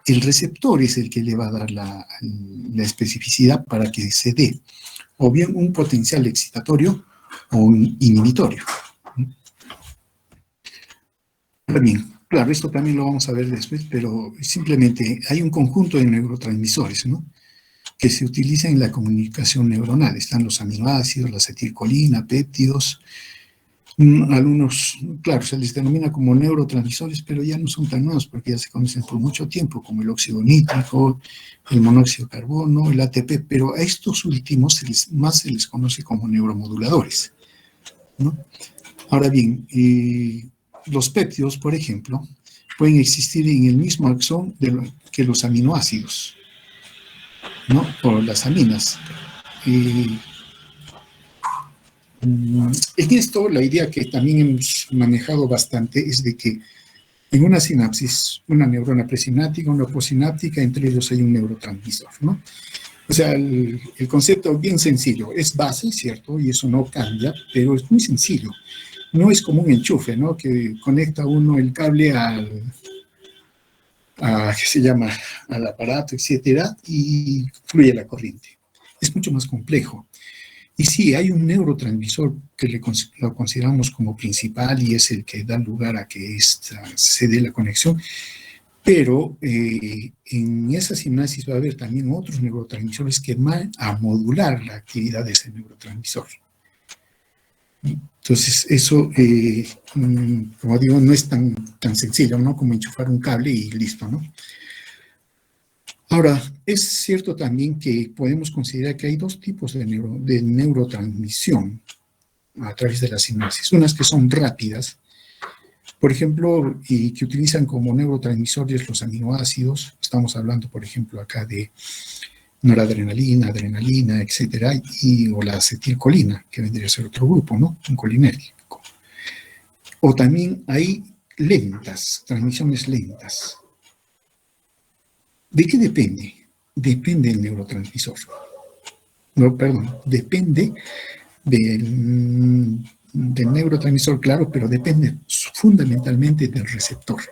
El receptor es el que le va a dar la especificidad para que se dé o bien un potencial excitatorio o un inhibitorio. Bien, claro, esto también lo vamos a ver después, pero simplemente hay un conjunto de neurotransmisores, ¿no?, que se utilizan en la comunicación neuronal. Están los aminoácidos, la acetilcolina, péptidos. Algunos, claro, se les denomina como neurotransmisores, pero ya no son tan nuevos porque ya se conocen por mucho tiempo, como el óxido nítrico, el monóxido de carbono, el ATP, pero a estos últimos más se les conoce como neuromoduladores, ¿no? Ahora bien, los péptidos, por ejemplo, pueden existir en el mismo axón que los aminoácidos, ¿no?, o las aminas. En esto, la idea que también hemos manejado bastante es de que en una sinapsis, una neurona presináptica, una postsináptica, entre ellos hay un neurotransmisor, ¿no? O sea, el concepto bien sencillo, es base, ¿cierto? Y eso no cambia, pero es muy sencillo. No es como un enchufe, ¿no?, que conecta uno el cable ¿qué se llama?, al aparato, etcétera, y fluye la corriente. Es mucho más complejo. Y sí, hay un neurotransmisor que lo consideramos como principal y es el que da lugar a que se dé la conexión, pero en esa sinapsis va a haber también otros neurotransmisores que van a modular la actividad de ese neurotransmisor. Entonces, eso, como digo, no es tan sencillo, ¿no?, como enchufar un cable y listo, ¿no? Ahora, es cierto también que podemos considerar que hay dos tipos de neurotransmisión a través de la sinapsis. Unas que son rápidas, por ejemplo, y que utilizan como neurotransmisores los aminoácidos. Estamos hablando, por ejemplo, acá de noradrenalina, adrenalina, etcétera, o la acetilcolina, que vendría a ser otro grupo, ¿no?, un colinérgico. O también hay transmisiones lentas. ¿De qué depende? Depende del neurotransmisor. No, perdón, depende del neurotransmisor, claro, pero depende fundamentalmente del receptor.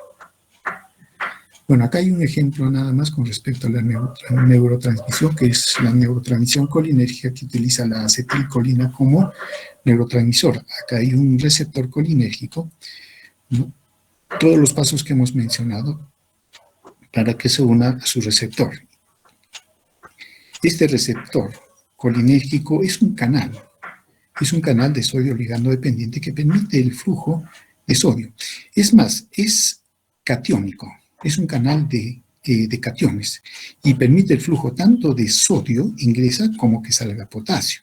Bueno, acá hay un ejemplo nada más con respecto a la neurotransmisión, que es la neurotransmisión colinérgica que utiliza la acetilcolina como neurotransmisor. Acá hay un receptor colinérgico, ¿no?, todos los pasos que hemos mencionado para que se una a su receptor. Este receptor colinérgico es un canal de sodio ligando dependiente que permite el flujo de sodio. Es más, es catiónico, es un canal de cationes y permite el flujo tanto de sodio ingresa como que salga potasio.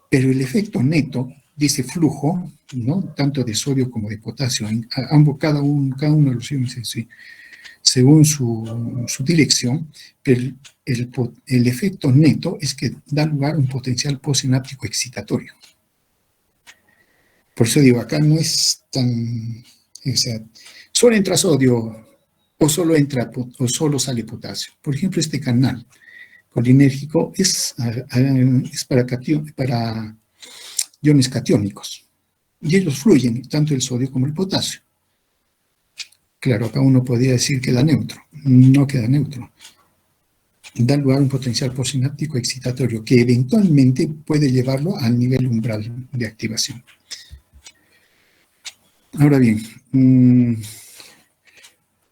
Pero el efecto neto de ese flujo, ¿no?, tanto de sodio como de potasio, cada uno de los iones según su dirección, pero el efecto neto es que da lugar a un potencial postsináptico excitatorio. Por eso digo, acá no es tan, o sea, solo entra sodio o solo sale potasio. Por ejemplo, este canal colinérgico es para iones catiónicos, y ellos fluyen, tanto el sodio como el potasio. Claro, acá uno podría decir que queda neutro. No queda neutro. Da lugar a un potencial postsináptico excitatorio que eventualmente puede llevarlo al nivel umbral de activación. Ahora bien,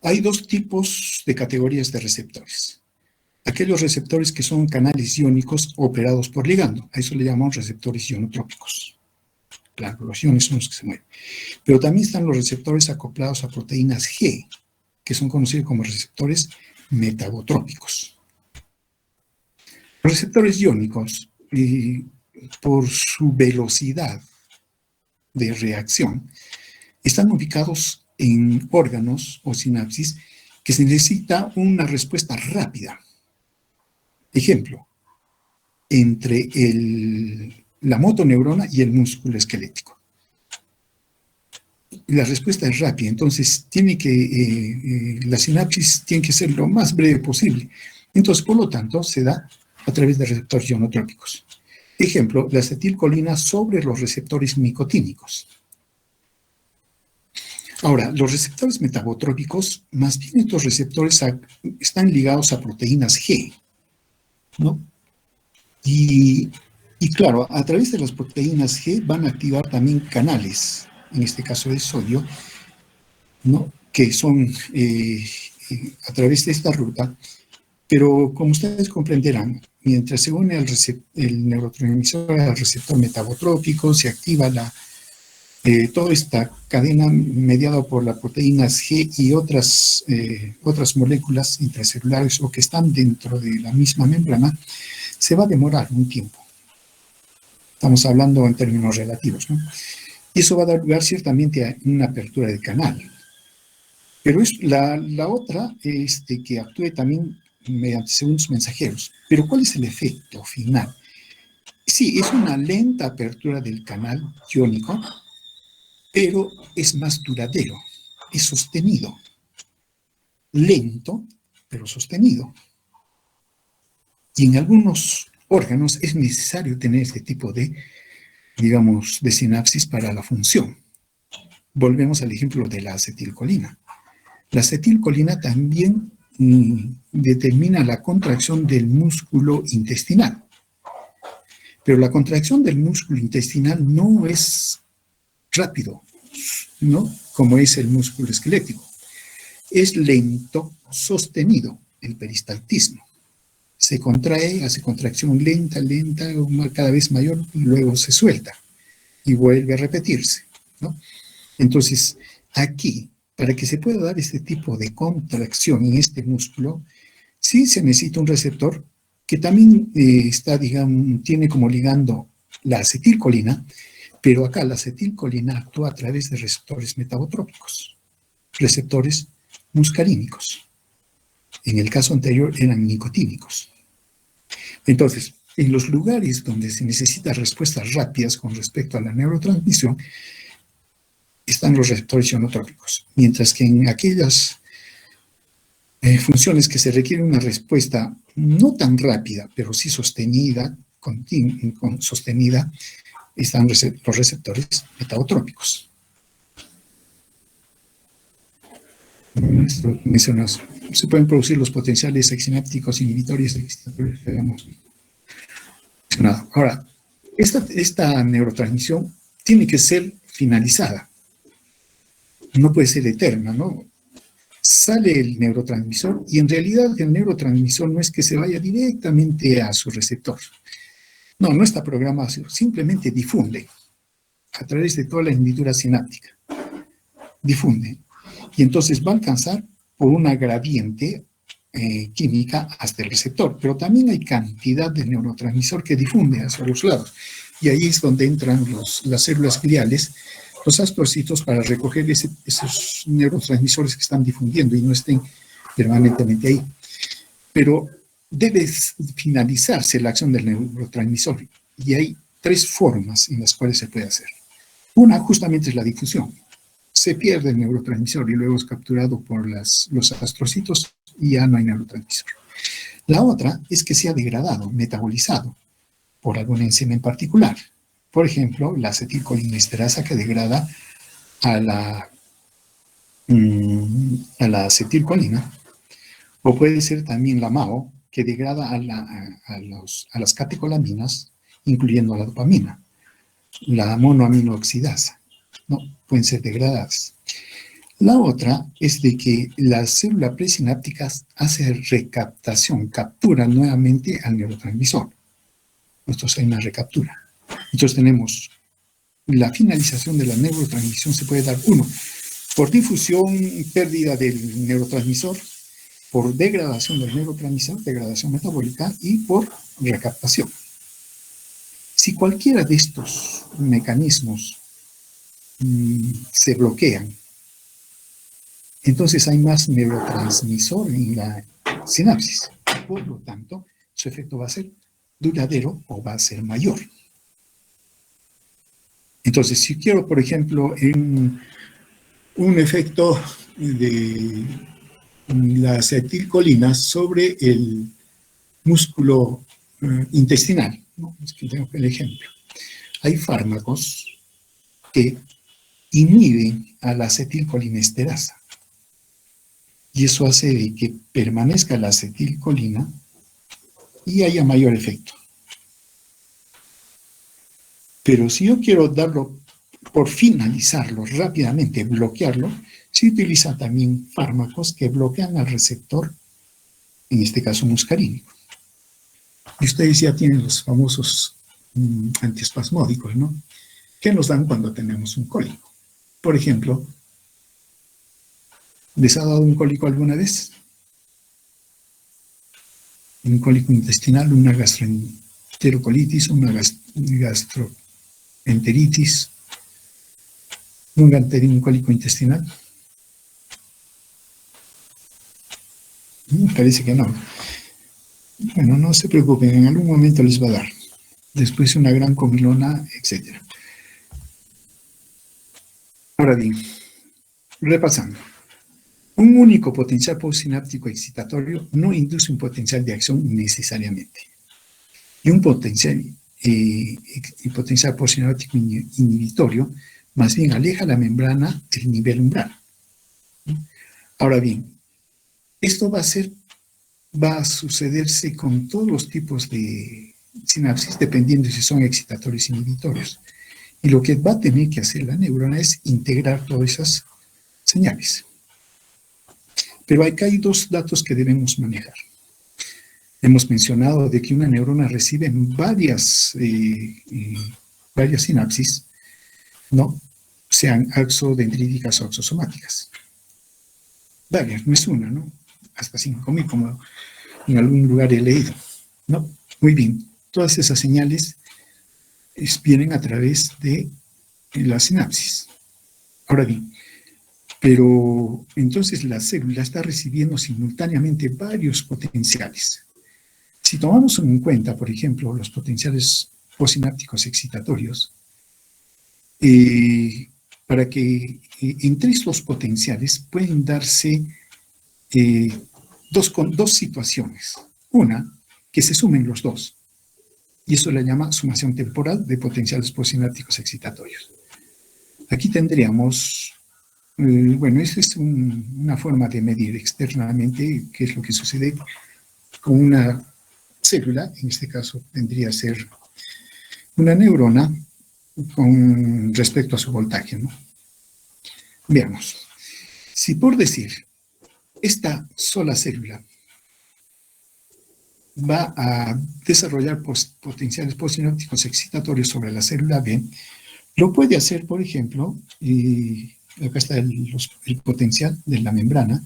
hay dos tipos de categorías de receptores. Aquellos receptores que son canales iónicos operados por ligando, a eso le llamamos receptores ionotrópicos. Claro, los iones son los que se mueven. Pero también están los receptores acoplados a proteínas G, que son conocidos como receptores metabotrópicos. Los receptores iónicos, por su velocidad de reacción, están ubicados en órganos o sinapsis que se necesita una respuesta rápida. Ejemplo, entre la motoneurona y el músculo esquelético. La respuesta es rápida, entonces la sinapsis tiene que ser lo más breve posible. Entonces, por lo tanto, se da a través de receptores ionotrópicos. Ejemplo, la acetilcolina sobre los receptores nicotínicos. Ahora, los receptores metabotrópicos, más bien estos receptores están ligados a proteínas G, ¿no? Y claro, a través de las proteínas G van a activar también canales, en este caso de sodio, ¿no? Que son a través de esta ruta, pero como ustedes comprenderán, mientras se une el neurotransmisor al receptor metabotrópico, se activa toda esta cadena mediada por las proteínas G y otras moléculas intracelulares o que están dentro de la misma membrana, se va a demorar un tiempo. Estamos hablando en términos relativos, ¿no? Y eso va a dar lugar ciertamente a una apertura del canal. Pero la otra es de que actúe también mediante segundos mensajeros. Pero ¿cuál es el efecto final? Sí, es una lenta apertura del canal iónico, pero es más duradero, es sostenido. Lento, pero sostenido. Y en algunos órganos es necesario tener este tipo de, digamos, de sinapsis para la función. Volvemos al ejemplo de la acetilcolina. La acetilcolina también determina la contracción del músculo intestinal. Pero la contracción del músculo intestinal no es rápido, ¿no? Como es el músculo esquelético. Es lento, sostenido, el peristaltismo. Se contrae, hace contracción lenta, cada vez mayor, y luego se suelta y vuelve a repetirse, ¿no? Entonces, aquí, para que se pueda dar este tipo de contracción en este músculo, sí se necesita un receptor que también tiene como ligando la acetilcolina, pero acá la acetilcolina actúa a través de receptores metabotrópicos, receptores muscarínicos. En el caso anterior eran nicotínicos. Entonces, en los lugares donde se necesitan respuestas rápidas con respecto a la neurotransmisión, están los receptores ionotrópicos, mientras que en aquellas funciones que se requiere una respuesta no tan rápida, pero sí sostenida, están los receptores metabotrópicos. Esto mencionas, se pueden producir los potenciales exsinápticos inhibitorios de excitatorios que habíamos mencionado. Ahora, esta neurotransmisión tiene que ser finalizada. No puede ser eterna, ¿no? Sale el neurotransmisor y en realidad el neurotransmisor no es que se vaya directamente a su receptor. No está programado, simplemente difunde a través de toda la hendidura sináptica. Difunde. Y entonces va a alcanzar por una gradiente química hasta el receptor. Pero también hay cantidad de neurotransmisor que difunde hacia los lados. Y ahí es donde entran las células gliales, los astrocitos, para recoger esos neurotransmisores que están difundiendo y no estén permanentemente ahí. Pero debe finalizarse la acción del neurotransmisor. Y hay 3 formas en las cuales se puede hacer. Una justamente es la difusión. Se pierde el neurotransmisor y luego es capturado por los astrocitos y ya no hay neurotransmisor. La otra es que sea degradado, metabolizado por alguna enzima en particular. por ejemplo, la acetilcolinesterasa que degrada a la acetilcolina, o puede ser también la MAO, que degrada a las catecolaminas, incluyendo la dopamina, la monoaminooxidasa, ¿no? Pueden ser degradadas. La otra es de que la célula presináptica hace recaptación, captura nuevamente al neurotransmisor. Entonces hay una recaptura. Entonces tenemos la finalización de la neurotransmisión, se puede dar uno, por difusión, pérdida del neurotransmisor, por degradación del neurotransmisor, degradación metabólica, y por recaptación. Si cualquiera de estos mecanismos se bloquean, entonces hay más neurotransmisor en la sinapsis. Por lo tanto, su efecto va a ser duradero o va a ser mayor. Entonces, si quiero, por ejemplo, un efecto de la acetilcolina sobre el músculo intestinal, ¿no? Es que tengo el ejemplo. Hay fármacos que inhiben a la acetilcolinesterasa. Y eso hace de que permanezca la acetilcolina y haya mayor efecto. Pero si yo quiero darlo por finalizarlo rápidamente, bloquearlo, se utilizan también fármacos que bloquean al receptor, en este caso muscarínico. Y ustedes ya tienen los famosos antiespasmódicos, ¿no? Que nos dan cuando tenemos un cólico. Por ejemplo, ¿les ha dado un cólico alguna vez? Un cólico intestinal, una gastroenterocolitis, una gastroenteritis, un cólico intestinal. Parece que no. Bueno, no se preocupen, en algún momento les va a dar. Después una gran comilona, etc. Ahora bien, repasando. Un único potencial postsináptico excitatorio no induce un potencial de acción necesariamente. Y un potencial postsináptico inhibitorio más bien aleja la membrana del nivel umbral. Ahora bien, esto va a sucederse con todos los tipos de sinapsis, dependiendo si son excitatorios o inhibitorios. Y lo que va a tener que hacer la neurona es integrar todas esas señales. Pero acá hay dos datos que debemos manejar. Hemos mencionado de que una neurona recibe varias sinapsis, ¿no? Sean axodendríticas o axosomáticas. Varias, no es una, ¿no? Hasta 5.000, como en algún lugar he leído, ¿no? Muy bien, todas esas señales vienen a través de la sinapsis. Ahora bien, pero entonces la célula está recibiendo simultáneamente varios potenciales. Si tomamos en cuenta, por ejemplo, los potenciales postsinápticos excitatorios, para que entre estos potenciales pueden darse dos situaciones. Una, que se sumen los dos. Y eso le llama sumación temporal de potenciales postsinápticos excitatorios. Aquí tendríamos, bueno, esta es una forma de medir externamente qué es lo que sucede con una célula. En este caso tendría que ser una neurona con respecto a su voltaje, ¿no? Veamos. Si por decir, esta sola célula va a desarrollar potenciales postsinápticos excitatorios sobre la célula B, lo puede hacer, por ejemplo, acá está el potencial de la membrana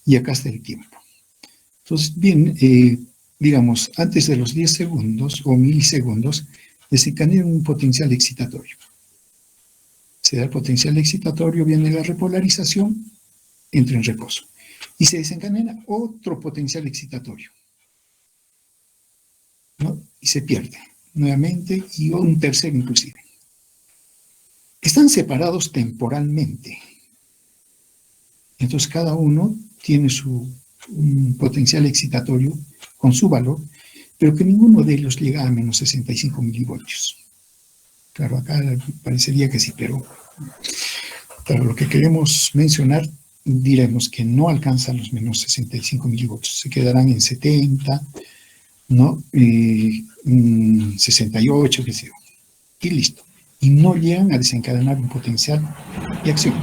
y acá está el tiempo. Entonces, bien, digamos, antes de los 10 segundos o milisegundos, desencadena un potencial excitatorio. Se da el potencial excitatorio, viene la repolarización, entra en reposo. Y se desencadena otro potencial excitatorio, ¿no? Y se pierde nuevamente, y un tercero inclusive. Están separados temporalmente. Entonces cada uno tiene un potencial excitatorio con su valor, pero que ninguno de ellos llega a menos 65 milivoltios. Claro, acá parecería que sí, pero claro, lo que queremos mencionar, diremos que no alcanzan los menos 65 milivoltios, se quedarán en 70, ¿no? 68, qué sé yo, y listo. Y no llegan a desencadenar un potencial de acción.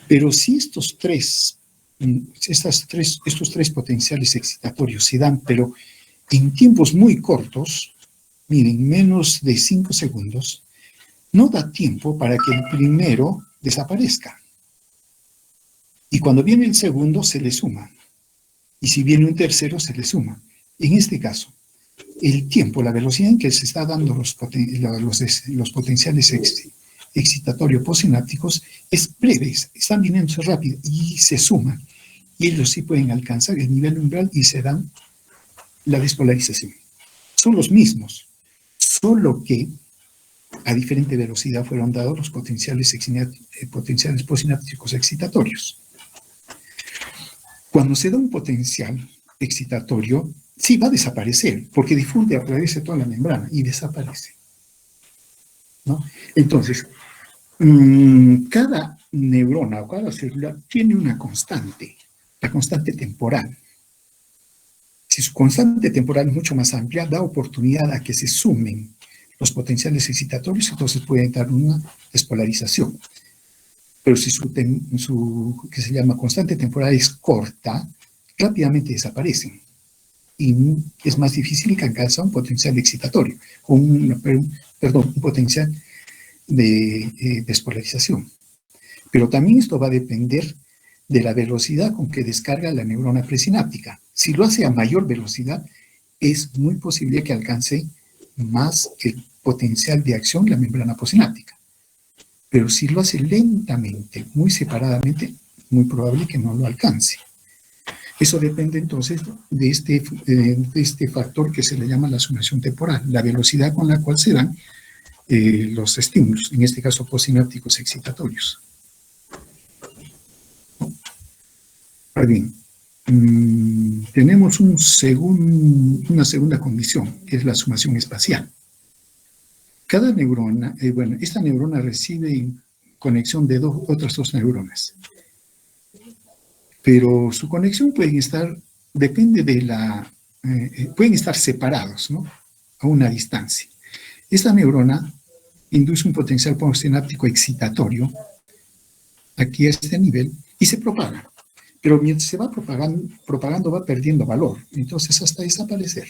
Pero si estos tres potenciales excitatorios se dan, pero en tiempos muy cortos, miren, menos de 5 segundos, no da tiempo para que el primero desaparezca. Y cuando viene el segundo, se le suma. Y si viene un tercero, se le suma. En este caso, el tiempo, la velocidad en que se está dando los potenciales excitatorios postsinápticos es breve, están viniendo rápido y se suman. Y ellos sí pueden alcanzar el nivel umbral y se dan la despolarización. Son los mismos, solo que a diferente velocidad fueron dados los potenciales postsinápticos excitatorios. Cuando se da un potencial excitatorio, sí va a desaparecer, porque difunde a través de toda la membrana y desaparece, ¿no? Entonces, cada neurona o cada célula tiene una constante, la constante temporal. Si su constante temporal es mucho más amplia, da oportunidad a que se sumen los potenciales excitatorios, entonces puede dar una despolarización. Pero si su que se llama constante temporal es corta, rápidamente desaparecen. Y es más difícil que alcanzar un potencial excitatorio, o un potencial de despolarización. Pero también esto va a depender de la velocidad con que descarga la neurona presináptica. Si lo hace a mayor velocidad, es muy posible que alcance más el potencial de acción la membrana postsináptica. Pero si lo hace lentamente, muy separadamente, muy probable que no lo alcance. Eso depende entonces de este factor que se le llama la sumación temporal, la velocidad con la cual se dan los estímulos, en este caso postsinápticos excitatorios. Ahora bien, tenemos una segunda condición, que es la sumación espacial. Cada neurona, esta neurona recibe conexión de otras dos neuronas. Pero su conexión pueden estar separados, ¿no? A una distancia. Esta neurona induce un potencial postsináptico excitatorio aquí a este nivel y se propaga. Pero mientras se va propagando va perdiendo valor, entonces hasta desaparecer.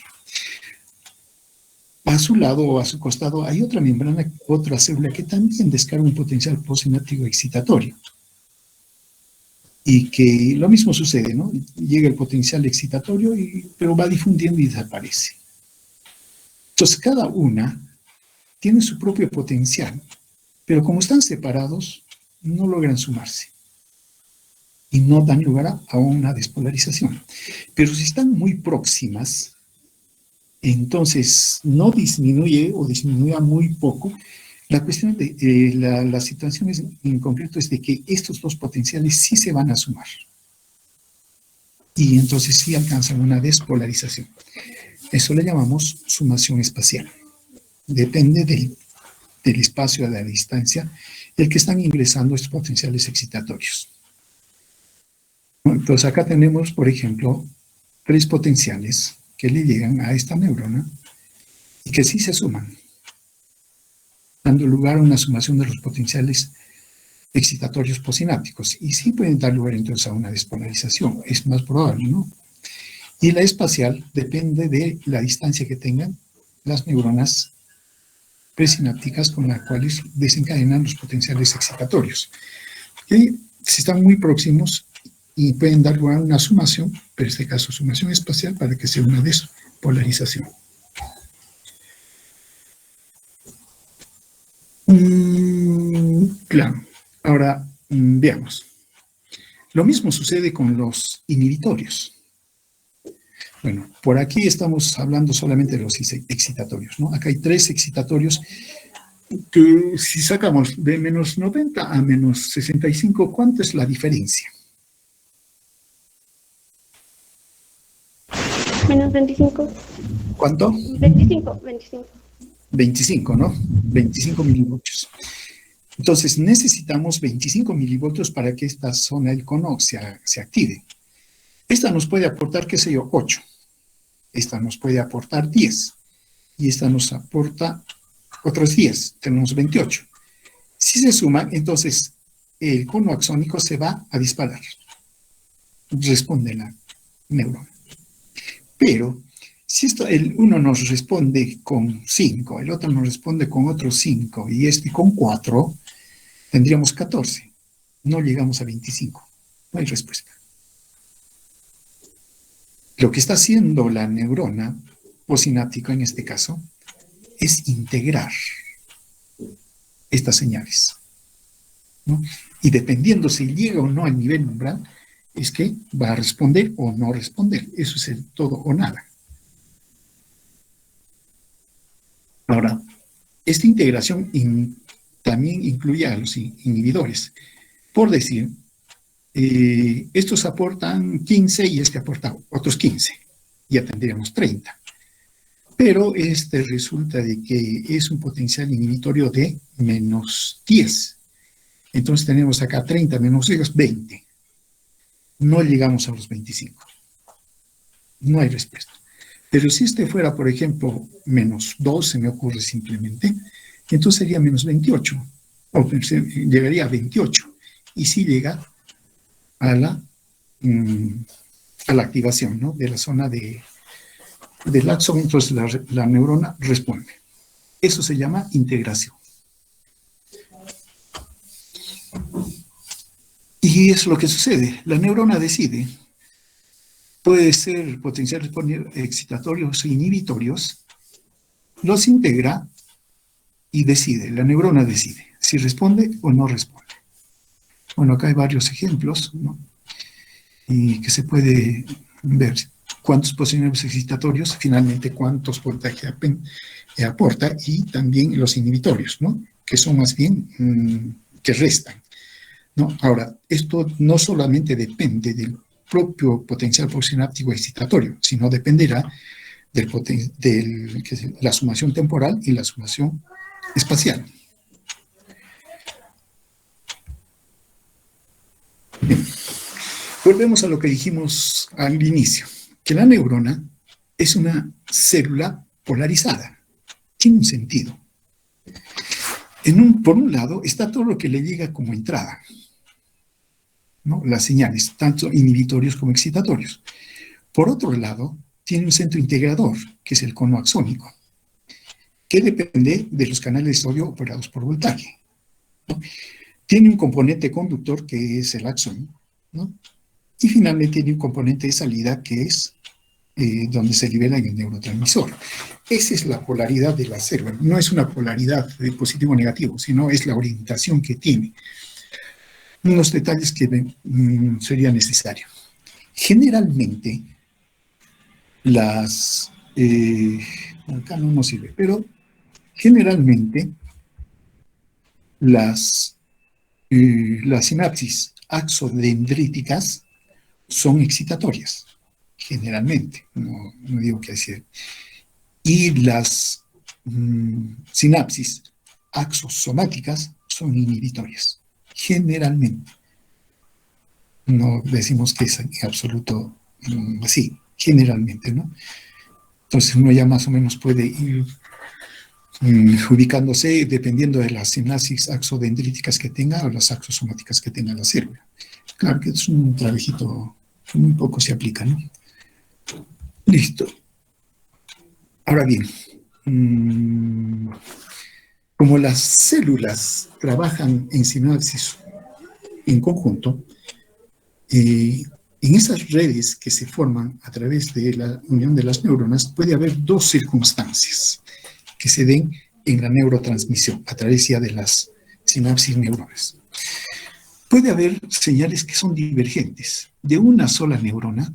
A su lado o a su costado hay otra membrana, otra célula que también descarga un potencial postsináptico excitatorio. Y que lo mismo sucede, ¿no? Llega el potencial excitatorio, pero va difundiendo y desaparece. Entonces, cada una tiene su propio potencial, pero como están separados, no logran sumarse. Y no dan lugar a una despolarización. Pero si están muy próximas, entonces no disminuye o disminuye muy poco. La cuestión de la situación en concreto es de que estos dos potenciales sí se van a sumar. Y entonces sí alcanzan una despolarización. Eso le llamamos sumación espacial. Depende del espacio, de la distancia, el que están ingresando estos potenciales excitatorios. Entonces acá tenemos, por ejemplo, 3 potenciales que le llegan a esta neurona y que sí se suman, dando lugar a una sumación de los potenciales excitatorios postsinápticos. Y sí pueden dar lugar entonces a una despolarización, es más probable, ¿no? Y la espacial depende de la distancia que tengan las neuronas presinápticas con las cuales desencadenan los potenciales excitatorios. Y si están muy próximos y pueden dar lugar a una sumación, pero en este caso sumación espacial para que sea una despolarización. Claro, ahora veamos. Lo mismo sucede con los inhibitorios. Bueno, por aquí estamos hablando solamente de los excitatorios, ¿no? Acá hay 3 excitatorios que si sacamos de menos 90 a menos 65, ¿cuánto es la diferencia?
Menos 25.
¿Cuánto?
25.
25, ¿no? 25 milivoltios. Entonces necesitamos 25 milivoltios para que esta zona del cono se active. Esta nos puede aportar, qué sé yo, 8. Esta nos puede aportar 10. Y esta nos aporta otros 10. Tenemos 28. Si se suman, entonces el cono axónico se va a disparar. Responde la neurona. Pero si el uno nos responde con 5, el otro nos responde con otros 5 y este con 4, tendríamos 14. No llegamos a 25. No hay respuesta. Lo que está haciendo la neurona postsináptica en este caso es integrar estas señales, ¿no? Y dependiendo si llega o no al nivel umbral, es que va a responder o no responder. Eso es el todo o nada. Ahora, esta integración también incluye a los inhibidores. Por decir, estos aportan 15 y este aporta otros 15. Ya tendríamos 30. Pero este resulta de que es un potencial inhibitorio de menos 10. Entonces tenemos acá 30 menos 10, 20. No llegamos a los 25. No hay respuesta. Pero si este fuera, por ejemplo, menos 2, se me ocurre simplemente, entonces sería menos 28. O llegaría a 28. Y sí llega a la activación, ¿no?, de la zona del axón, entonces la neurona responde. Eso se llama integración. Y es lo que sucede. La neurona decide. Puede ser potenciales excitatorios o inhibitorios. Los integra y decide. La neurona decide si responde o no responde. Bueno, acá hay varios ejemplos, ¿no?, y que se puede ver cuántos potenciales excitatorios, finalmente cuántos voltaje aporta, y también los inhibitorios, ¿no?, que son más bien que restan, ¿no? Ahora, esto no solamente depende del propio potencial postsináptico excitatorio, sino dependerá de la sumación temporal y la sumación espacial. Bien. Volvemos a lo que dijimos al inicio, que la neurona es una célula polarizada. Tiene un sentido. Por un lado está todo lo que le llega como entrada, ¿no?, las señales, tanto inhibitorios como excitatorios. Por otro lado, tiene un centro integrador, que es el cono axónico, que depende de los canales de sodio operados por voltaje, ¿no? Tiene un componente conductor, que es el axón, ¿no? Y finalmente tiene un componente de salida, que es donde se libera el neurotransmisor. Esa es la polaridad de la célula. No es una polaridad de positivo o negativo, sino es la orientación que tiene. Unos detalles que sería necesario. Generalmente, acá no nos sirve, pero generalmente las sinapsis axodendríticas son excitatorias, generalmente, no digo que así. Y las sinapsis axosomáticas son inhibitorias, generalmente. No decimos que es en absoluto así, generalmente, ¿no? Entonces uno ya más o menos puede ir ubicándose dependiendo de las sinapsis axodendríticas que tenga o las axosomáticas que tenga la célula. Claro que es un trabajito que muy poco se aplica, ¿no? Listo. Ahora bien, como las células trabajan en sinapsis en conjunto, en esas redes que se forman a través de la unión de las neuronas puede haber dos circunstancias que se den en la neurotransmisión a través ya de las sinapsis neuronales. Puede haber señales que son divergentes de una sola neurona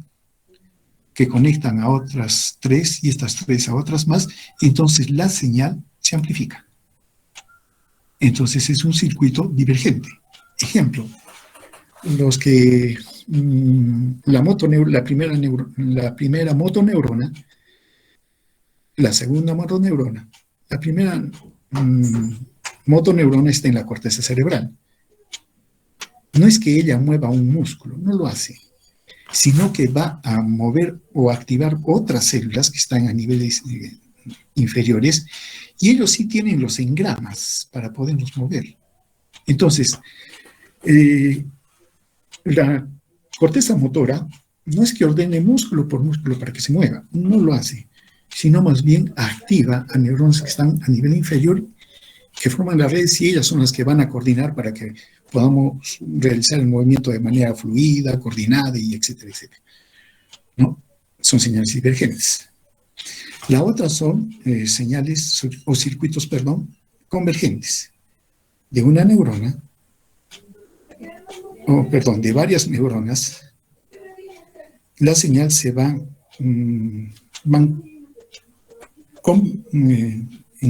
que conectan a otras tres y estas tres a otras más, entonces la señal se amplifica. Entonces es un circuito divergente. Ejemplo, los que la primera motoneurona, la segunda motoneurona La primera motoneurona está en la corteza cerebral. No es que ella mueva un músculo, no lo hace, sino que va a mover o activar otras células que están a niveles inferiores, y ellos sí tienen los engramas para poderlos mover. Entonces, la corteza motora no es que ordene músculo por músculo para que se mueva, no lo hace, sino más bien activa a neuronas que están a nivel inferior, que forman las redes, y ellas son las que van a coordinar para que podamos realizar el movimiento de manera fluida, coordinada, y etcétera, etcétera. ¿No? Son señales divergentes. La otra son señales o circuitos, convergentes. De una neurona, de varias neuronas, la señal se va en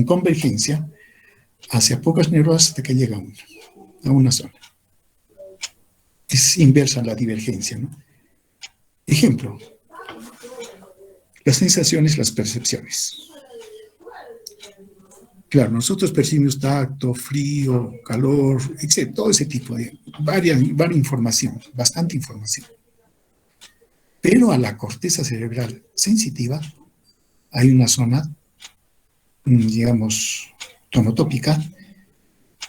convergencia hacia pocas neuronas hasta que llega a una sola. Es inversa la divergencia, ¿no? Ejemplo, las sensaciones, las percepciones. Claro, nosotros percibimos tacto, frío, calor, etc. Todo ese tipo de varias información, bastante información. Pero a la corteza cerebral sensitiva hay una zona, digamos, tonotópica,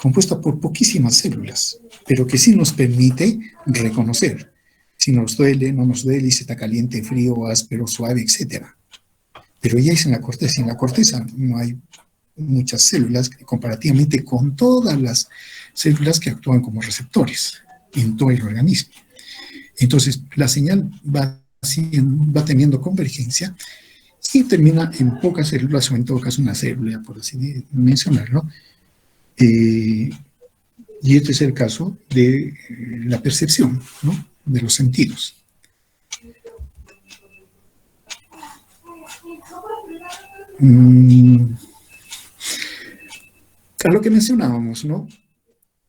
compuesta por poquísimas células, pero que sí nos permite reconocer si nos duele, no nos duele, si está caliente, frío, áspero, suave, etc. Pero ya es en la corteza. En la corteza no hay muchas células comparativamente con todas las células que actúan como receptores en todo el organismo. Entonces, la señal va teniendo convergencia y termina en pocas células, o en todo caso una célula, por así mencionarlo. Y este es el caso de la percepción, ¿no?, de los sentidos. A lo que mencionábamos, ¿no?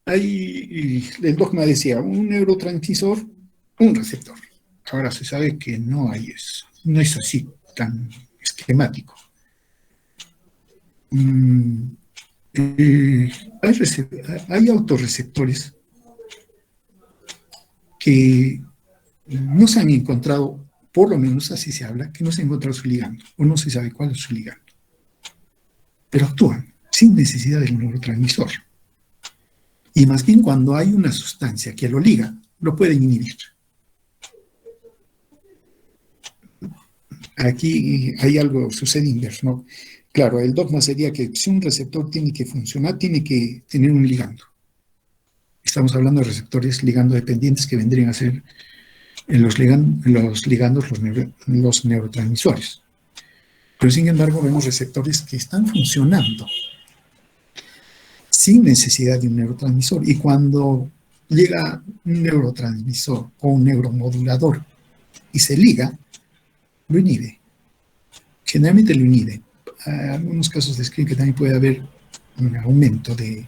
El dogma decía, un neurotransmisor, un receptor. Ahora se sabe que no hay eso, no es así tan esquemático. Hay autorreceptores que no se han encontrado, por lo menos así se habla, que no se ha encontrado su ligando, o no se sabe cuál es su ligando. Pero actúan sin necesidad del neurotransmisor. Y más bien cuando hay una sustancia que lo liga, lo pueden inhibir. Aquí hay algo, sucede inverso, ¿no? Claro, el dogma sería que si un receptor tiene que funcionar, tiene que tener un ligando. Estamos hablando de receptores ligando dependientes que vendrían a ser los ligandos, los neurotransmisores. Pero sin embargo vemos receptores que están funcionando sin necesidad de un neurotransmisor. Y cuando llega un neurotransmisor o un neuromodulador y se liga, lo inhibe. Generalmente lo inhibe. En algunos casos describen que también puede haber un aumento de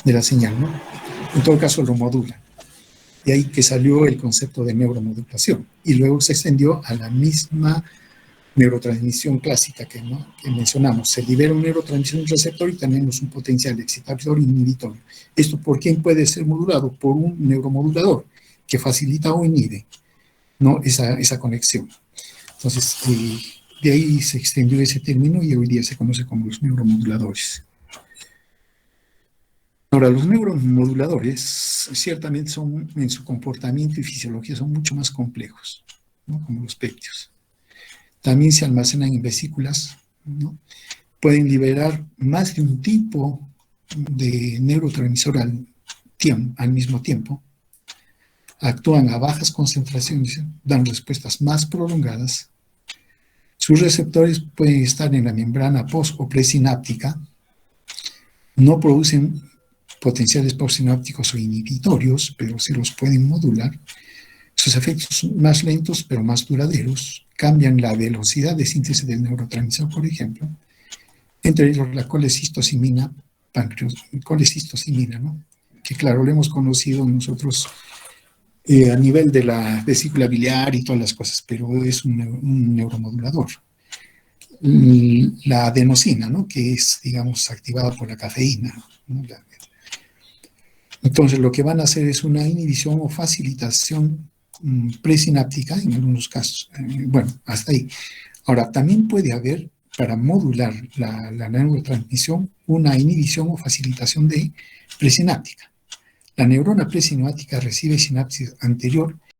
la señal, ¿no? En todo caso lo modula. De ahí que salió el concepto de neuromodulación. Y luego se extendió a la misma neurotransmisión clásica que mencionamos. Se libera un neurotransmisor en un receptor y tenemos un potencial excitador e inhibitorio. ¿Esto por quién puede ser modulado? Por un neuromodulador que facilita o inhibe, ¿no?, esa conexión. Entonces, de ahí se extendió ese término y hoy día se conoce como los neuromoduladores. Ahora, los neuromoduladores ciertamente son, en su comportamiento y fisiología, son mucho más complejos, ¿no?, como los péptidos. También se almacenan en vesículas, ¿no? Pueden liberar más de un tipo de neurotransmisor al mismo tiempo. Actúan a bajas concentraciones, dan respuestas más prolongadas. Sus receptores pueden estar en la membrana post o presináptica. No producen potenciales postsinápticos o inhibitorios, pero sí los pueden modular. Sus efectos son más lentos, pero más duraderos. Cambian la velocidad de síntesis del neurotransmisor, por ejemplo. Entre ellos la colecistosimina, ¿no?, que claro, lo hemos conocido nosotros a nivel de la vesícula biliar y todas las cosas, pero es un neuromodulador. la adenosina, ¿no? Que es, digamos, activada por la cafeína, ¿no? Entonces, lo que van a hacer es una inhibición o facilitación presináptica en algunos casos. Bueno, hasta ahí. Ahora, también puede haber, para modular la neurotransmisión, una inhibición o facilitación de presináptica. La neurona presináptica recibe sinapsis anterior